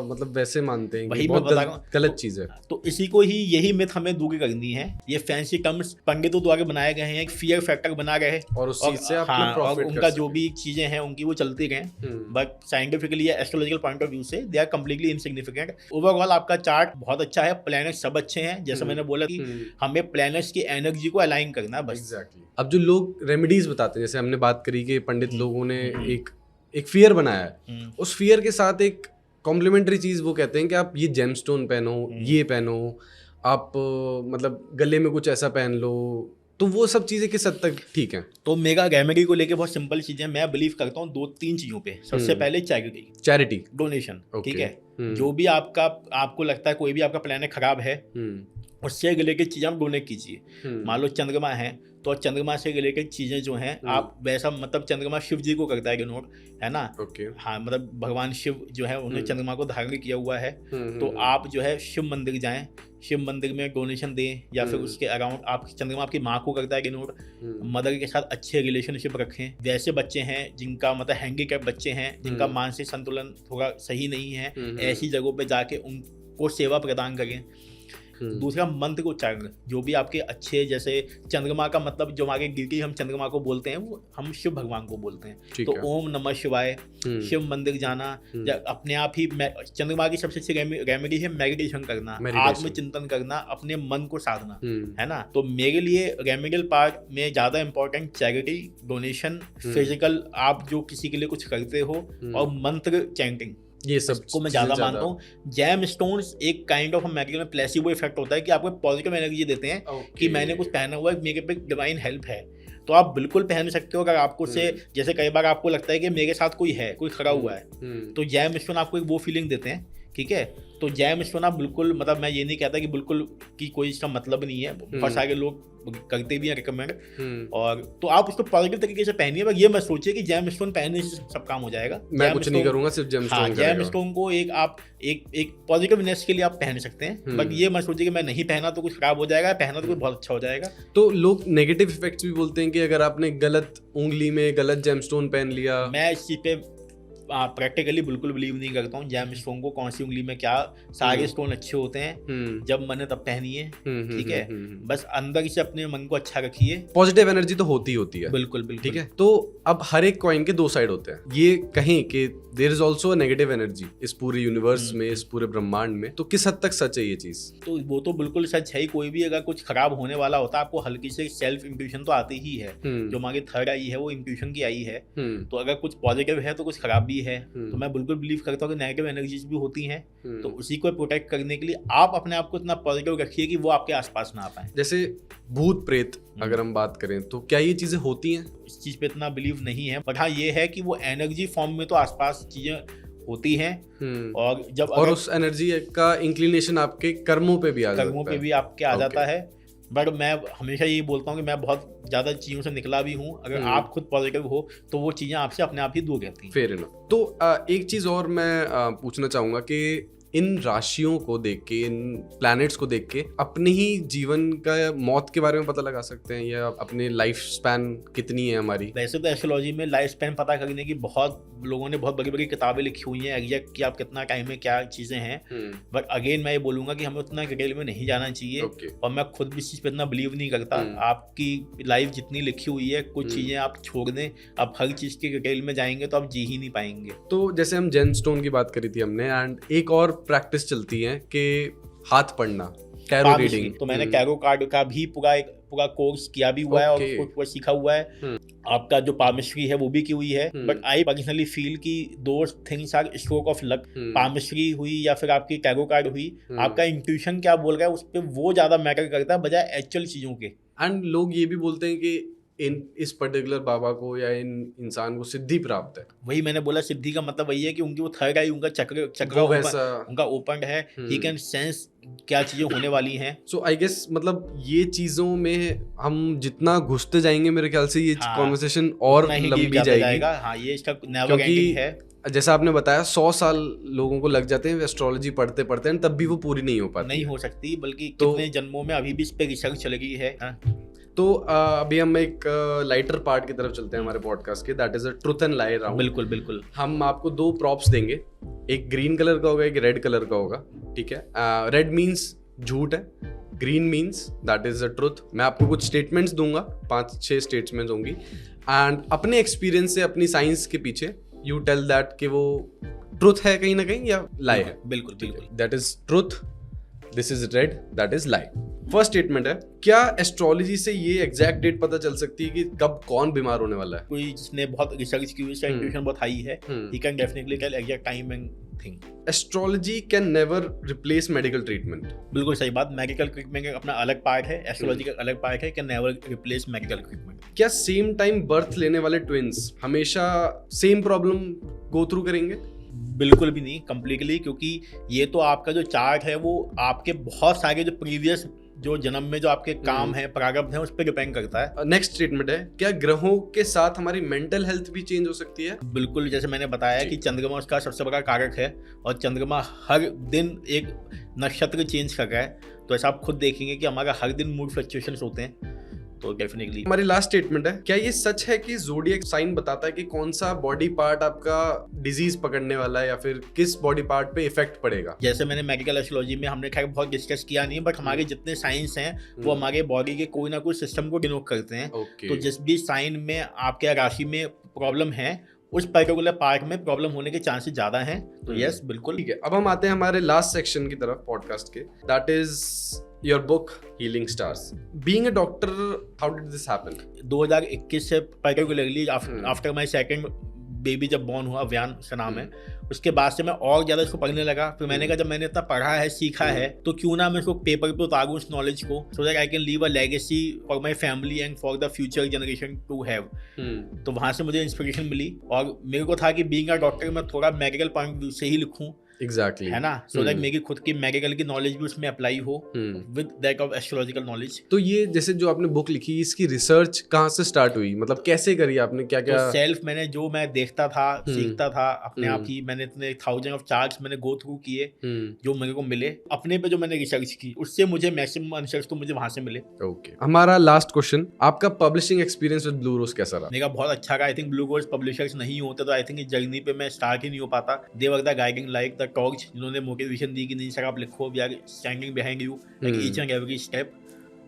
[SPEAKER 1] मतलब वैसे मानते हैं,
[SPEAKER 2] वही मैं बता रहा हूँ,
[SPEAKER 1] गलत चीज है।
[SPEAKER 2] तो इसी को ही यही मिथ हमें दूर करनी है। ये फैंसी टर्म्स पंडितों द्वारा बनाए गए हैं, एक फियर फैक्टर बना रहे
[SPEAKER 1] और उस चीज से आप
[SPEAKER 2] और उनका जो भी चीजें हैं उनकी वो चलती रहे। बट साइंटिफिकली या एस्ट्रोलॉजिकल पॉइंट ऑफ व्यू से they are completely insignificant. Overall आपका चार्ट बहुत अच्छा है, प्लैनेट सब अच्छे हैं। जैसा मैंने बोला कि हमें प्लैनेट्स की एनर्जी को अलाइन करना है बस।
[SPEAKER 1] एग्जैक्टली। अब जो लोग रेमेडीज बताते हैं, जैसे हमने बात करी कि पंडित लोगों ने एक फियर बनाया है, उस फियर के साथ एक कॉम्प्लीमेंट्री चीज वो कहते हैं कि आप ये जेमस्टोन पहनो, ये पहनो, आप मतलब गले में कुछ ऐसा पहन लो। तो वो सब चीजें किस हद तक ठीक हैं?
[SPEAKER 2] तो मेगा रेमेडी को लेके बहुत सिंपल चीजें मैं बिलीव करता हूँ 2-3 चीजों पे। सबसे पहले चैरिटी डोनेशन। ठीक है, जो भी आपको लगता है कोई भी आपका प्लान खराब है, उससे रिलेटेड चीजें आप डोनेट कीजिए। मान लो चंद्रमा है तो चंद्रमा से रिलेटेड चीजें जो हैं आप वैसा, मतलब चंद्रमा शिव जी को करता है डिनोट, है ना। हाँ, मतलब भगवान शिव जो है उन्होंने चंद्रमा को धारण किया हुआ है। तो आप जो है शिव मंदिर जाएं, शिव मंदिर में डोनेशन दें, या फिर उसके अराउंड आप चंद्रमा आपकी माँ को करता है डिनोट, मदर के साथ अच्छे रिलेशनशिप रखें। वैसे बच्चे हैं जिनका मतलब हैंडीकैप बच्चे हैं, जिनका मानसिक संतुलन थोड़ा सही नहीं है, ऐसी जगहों पर जाके उनको सेवा प्रदान करें। दूसरा मंत्र को उच्चारण, जो भी आपके अच्छे, जैसे चंद्रमा का मतलब जो हमारे गिरती हम चंद्रमा को बोलते हैं वो हम शिव भगवान को बोलते हैं। तो ओम नमः शिवाय, शिव मंदिर जाना, अपने आप ही चंद्रमा की सबसे अच्छी रेमेडी है मेडिटेशन करना, आत्मचिंतन करना, अपने मन को साधना, है ना। तो मेरे लिए रेमेडियल पार्ट में ज्यादा इंपॉर्टेंट चैरिटी, डोनेशन, फिजिकल आप जो किसी के लिए कुछ करते हो, और मंत्र चैंटिंग, ये सब को मैं ज्यादा मानता हूँ। जैम स्टोन्स एक काइंड ऑफ मेडिकल में प्लेसिबो इफेक्ट होता है कि आपको पॉजिटिव एनर्जी देते हैं कि मैंने कुछ पहना हुआ है, मेरे पे डिवाइन हेल्प है, तो आप बिल्कुल पहन सकते हो। अगर आपको से जैसे कई बार आपको लगता है कि मेरे साथ कोई है, कोई खड़ा हुआ है, तो जैम स्टोन आपको एक वो फीलिंग देते हैं ठीक है। तो जैम स्टोन आप बिल्कुल, मतलब मैं ये नहीं कहता कि बिल्कुल कि कोई इसका मतलब नहीं है, बहुत सारे लोग करते भी हैं रिकमेंड, और तो आप उसको पॉजिटिव तरीके से पहनिए, पर ये मत सोचिए कि जैम स्टोन पहनने से सब काम हो जाएगा।
[SPEAKER 1] मैं कुछ नहीं करूंगा, सिर्फ जैम स्टोन करेगा।
[SPEAKER 2] जैम स्टोन को एक पॉजिटिवनेस के लिए आप पहन सकते हैं, बट ये मत सोचिए कि मैं नहीं पहना तो कुछ खराब हो जाएगा, पहना तो कुछ बहुत अच्छा हो जाएगा।
[SPEAKER 1] तो लोग नेगेटिव इफेक्ट्स भी बोलते हैं कि अगर आपने गलत उंगली में गलत जैम स्टोन पहन लिया।
[SPEAKER 2] मैं इस चीज पे प्रैक्टिकली बिल्कुल बिलीव नहीं करता हूँ। जैम स्टोन को कौन सी उंगली में क्या, सारे स्टोन अच्छे होते हैं, जब मन है तब पहनिए, ठीक है। बस अंदर से अपने मन को अच्छा रखिए।
[SPEAKER 1] पॉजिटिव एनर्जी तो होती है,
[SPEAKER 2] बिल्कुल बिल्कुल,
[SPEAKER 1] ठीक है। तो अब हर एक कॉइन के दो साइड होते हैं, ये कहें कि there is also a negative energy इस पूरे यूनिवर्स में, इस पूरे ब्रह्मांड में, तो किस हद तक सच है ये चीज?
[SPEAKER 2] तो वो तो बिल्कुल सच है ही। कोई भी अगर कुछ खराब होने वाला होता है, आपको हल्की से सेल्फ इंट्यूशन तो आती ही है। जो हमारी थर्ड आई है वो इंट्यूशन की आई है। तो अगर कुछ पॉजिटिव है तो कुछ खराब भी है। तो मैं बिल्कुल बिलीव करता हूँ कि नेगेटिव एनर्जीज भी होती हैं, तो उसी को प्रोटेक्ट करने के लिए आप अपने आप को इतना पॉजिटिव रखिए कि वो आपके आसपास ना आ पाए।
[SPEAKER 1] जैसे भूत प्रेत अगर हम बात करें, तो क्या ये चीजें होती हैं?
[SPEAKER 2] इस चीज पे इतना बिलीव नहीं है, बट हाँ ये है कि वो एनर्जी फॉर्म में तो आसपास चीजें होती हैं, और जब
[SPEAKER 1] और उस एनर्जी का इंक्लिनेशन आपके कर्मों पे भी आ
[SPEAKER 2] जाता है। बट मैं हमेशा यही बोलता हूँ कि मैं बहुत ज़्यादा चीज़ों से निकला भी हूँ। अगर आप खुद पॉजिटिव हो तो वो चीज़ें आपसे अपने आप ही दूर रहती हैं।
[SPEAKER 1] Fair enough. तो एक चीज़ और मैं पूछना चाहूँगा कि इन राशियों को देख के, इन प्लैनेट्स को देख के अपने ही जीवन का मौत के बारे में पता लगा सकते हैं, या अपने लाइफ स्पैन कितनी है हमारी?
[SPEAKER 2] वैसे तो एस्ट्रोलॉजी में लाइफ स्पैन पता करने की बहुत लोगों ने बहुत बड़ी बड़ी किताबें लिखी हुई हैं एग्जैक्ट कि आप कितना टाइम में क्या चीज़ें हैं। बट अगेन मैं ये बोलूँगा कि हमें उतना डिटेल में नहीं जाना चाहिए। और मैं खुद भी इस चीज़ पर इतना बिलीव नहीं करता। आपकी लाइफ जितनी लिखी हुई है, कुछ चीज़ें आप छोड़ दें, आप हर चीज़ की डिटेल में जाएंगे तो आप जी ही नहीं पाएंगे।
[SPEAKER 1] तो जैसे हम जेम स्टोन की बात करी थी हमने, एंड एक और प्रैक्टिस चलती है कि हाथ पढ़ना, कैरो रीडिंग।
[SPEAKER 2] तो मैंने कैरो कार्ड का भी पूरा कोर्स किया भी हुआ है और उसको पूरा सीखा हुआ है। आपका जो पामिस्ट्री है वो भी की हुई है। बट आई पर्सनली फील कि those things are stroke of luck. Palmistry हुई या फिर आपकी कैरो कार्ड हुई, आपका इंट्यूशन क्या बोल रहा है उस पर वो ज्यादा मैटर करता है बजाय एक्चुअल चीजों के।
[SPEAKER 1] एंड लोग ये भी बोलते हैं कि इस पर्टिकुलर बाबा को या इन इंसान को सिद्धि प्राप्त है।
[SPEAKER 2] वही मैंने बोला, सिद्धि का मतलब वही है कि उनकी वो थर्ड आई, उनका चक्र उनका ओपन है, ही कैन सेंस क्या चीजें होने वाली हैं।
[SPEAKER 1] सो आई गेस मतलब ये चीजों में हम जितना घुसते जाएंगे, मेरे ख्याल से ये कॉन्वर्सेशन और लंबी जाएगी।
[SPEAKER 2] हाँ, ये इसका नेवर एंडिंग है।
[SPEAKER 1] जैसा आपने बताया 100 साल लोगों को लग जाते हैं एस्ट्रोलॉजी पढ़ते पढ़ते, तब भी वो पूरी नहीं हो पाती,
[SPEAKER 2] नहीं हो सकती, बल्कि कितने जन्मों में अभी भी इस पे रिसर्च चल रही है।
[SPEAKER 1] तो अभी हम एक लाइटर पार्ट की तरफ चलते हैं हमारे पॉडकास्ट के, that is a truth and lie round.
[SPEAKER 2] बिल्कुल बिल्कुल।
[SPEAKER 1] हम आपको दो प्रॉप्स देंगे, एक ग्रीन कलर का होगा, एक रेड कलर का होगा, ठीक है। रेड मीन्स झूठ है, green means that is a truth. मैं आपको कुछ स्टेटमेंट्स दूंगा, 5-6 स्टेटमेंट्स होंगी, एंड अपने एक्सपीरियंस से, अपनी साइंस के पीछे यू टेल दैट कि वो ट्रुथ है कहीं ना कहीं या लाई है।
[SPEAKER 2] बिल्कुल बिल्कुल।
[SPEAKER 1] That is truth, this is red, that is lie. First statement है, क्या एस्ट्रोलॉजी से ये एग्जैक्ट डेट पता चल सकती है कि कब कौन बीमार होने वाला है?
[SPEAKER 2] कोई जिसने बहुत रिसर्च की हुई है, इंट्यूशन बहुत हाई है, he can definitely tell exact time and thing.
[SPEAKER 1] Astrology can never replace medical treatment.
[SPEAKER 2] बिल्कुल सही बात। मेडिकल ट्रीटमेंट का अपना अलग पार्ट है, एस्ट्रोलॉजी का अलग पार्ट है, can never replace medical treatment.
[SPEAKER 1] क्या सेम टाइम बर्थ लेने वाले ट्विंस हमेशा सेम प्रॉब्लम गो थ्रू करेंगे?
[SPEAKER 2] बिल्कुल भी नहीं, कंप्लीटली, क्योंकि ये तो आपका जो चार्ट है वो आपके बहुत सारे जो प्रीवियस जो जन्म में जो आपके काम है, प्रारब्ध है, उस पर डिपेंड करता है।
[SPEAKER 1] नेक्स्ट स्टेटमेंट है, क्या ग्रहों के साथ हमारी मेंटल हेल्थ भी चेंज हो सकती है?
[SPEAKER 2] बिल्कुल, जैसे मैंने बताया कि चंद्रमा उसका सबसे बड़ा कारक है, और चंद्रमा हर दिन एक नक्षत्र चेंज कर रहा है, तो ऐसा आप खुद देखेंगे कि हमारा हर दिन मूड फ्लक्चुएशंस होते हैं, तो डेफिनेटली।
[SPEAKER 1] हमारी लास्ट स्टेटमेंट है, क्या ये सच है कि ज़ोडिएक साइन बताता है कि कौन सा बॉडी पार्ट आपका डिजीज पकड़ने वाला है, या फिर किस बॉडी पार्ट पे इफेक्ट पड़ेगा?
[SPEAKER 2] जैसे मैंने मेडिकल एस्ट्रोलॉजी में हमने खैर बहुत डिस्कस किया नहीं, बट हमारे जितने साइंस हैं वो हमारे बॉडी के कोई ना कोई सिस्टम को डिनोट करते हैं। तो जिस भी साइन में आपके राशि में प्रॉब्लम है, उस पर्टिकुलर पार्ट में प्रॉब्लम होने के चांसेस ज्यादा हैं। तो यस, बिल्कुल।
[SPEAKER 1] ठीक है, अब हम आते हैं हमारे लास्ट सेक्शन की तरफ पॉडकास्ट के, that is your book healing stars. Being a doctor, how did this happen?
[SPEAKER 2] 2021 से particularly after my second baby जब बॉर्न हुआ, व्यान उसका नाम है, उसके बाद से मैं और ज़्यादा इसको पढ़ने लगा। फिर मैंने कहा जब मैंने इतना पढ़ा है, सीखा है, तो क्यों ना मैं इसको पेपर पे उतारूँ इस नॉलेज को, so that I can leave a legacy for my family and for the future generation to have. तो वहाँ से मुझे इंस्पिरेशन मिली, और मेरे को था कि बीइंग अ डॉक्टर मैं थोड़ा मेडिकल पॉइंट ऑफ व्यू से ही लिखूँ,
[SPEAKER 1] एग्जैक्टली
[SPEAKER 2] है ना, सो दैट मेरी खुद की मेडिकल की नॉलेज भी उसमें अप्लाई हो with that of astrological knowledge.
[SPEAKER 1] तो ये जैसे जो आपने बुक लिखी, इसकी रिसर्च कहाँ से स्टार्ट हुई, मतलब कैसे करी आपने, क्या क्या?
[SPEAKER 2] तो सेल्फ मैंने जो मैं देखता था सीखता था अपने आप ही, मैंने इतने 1000 ऑफ चार्ट्स मैंने गो थ्रू किए जो मेरे को मिले, अपने पे जो मैंने रिसर्च की उससे मुझे मैक्सिमम आंसर्स तो मुझे वहां से मिले।
[SPEAKER 1] ओके, हमारा लास्ट क्वेश्चन, आपका publishing experience with Blue Rose कैसा रहा?
[SPEAKER 2] मेरा बहुत अच्छा रहा। I think Blue Rose publishers नहीं होते तो आई थिंक इस जर्नी पे मैं स्टार्ट ही नहीं हो पाता। They were the guiding like the torch, जिन्होंने मोटिवेशन दी कि नहीं सर आप लिखो, we are standing behind you like each and every step.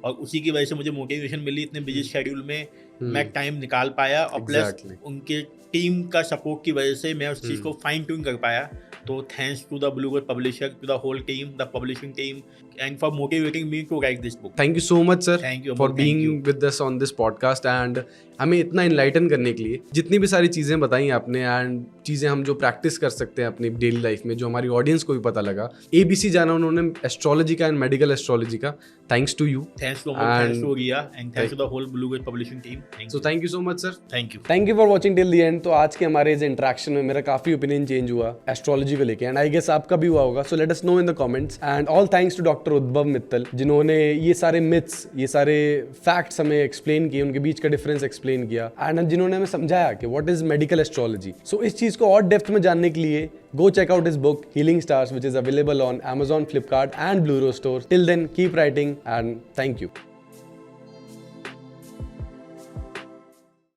[SPEAKER 2] और उसी की वजह से मुझे मोटिवेशन मिली, इतने बिजी शेड्यूल में मैं टाइम निकाल पाया, और प्लस उनके टीम का सपोर्ट की वजह से मैं उस चीज़ को फाइन ट्यून कर पाया। तो thanks to the Blue Rose publisher, to the whole team, the publishing team, and for motivating me to write this book.
[SPEAKER 1] Thank you so much sir
[SPEAKER 2] Thank you,
[SPEAKER 1] for
[SPEAKER 2] Amol, thank
[SPEAKER 1] being with us on this podcast, and हमें इतना enlighten करने के लिए, जितनी भी सारी चीज़ें बताई आपने एंड चीज़ें हम जो प्रैक्टिस कर सकते हैं अपनी डेली लाइफ में, जो हमारी ऑडियंस को भी पता लगा, ABC जाना उन्होंने एस्ट्रोलॉजी का एंड मेडिकल एस्ट्रोलॉजी का, thanks to you,
[SPEAKER 2] thanks to thanks to Riya, and thanks to the whole Blue Rose publishing team.
[SPEAKER 1] So thank you so much sir.
[SPEAKER 2] Thank you
[SPEAKER 1] for watching till the end. तो आज के हमारे इस interaction में मेरा काफी opinion change हुआ astrology को लेके, एंड आई गेस आपका भी हुआ होगा। So let us know in the comments, and all thanks to doctor Udbhav Mittal, जिन्होंने ये सारे मिथ्स, ये सारे फैक्ट्स हमें एक्सप्लेन किए, उनके बीच का डिफरेंस एक्सप्लेन किया, एंड जिन्होंने हमें समझाया कि व्हाट इज मेडिकल एस्ट्रोलॉजी। सो इस चीज को और डेप्थ में जानने के लिए go check out his book Healing Stars, which is available on Amazon, Flipkart and Blu-ray Store. Till then, keep writing and thank you.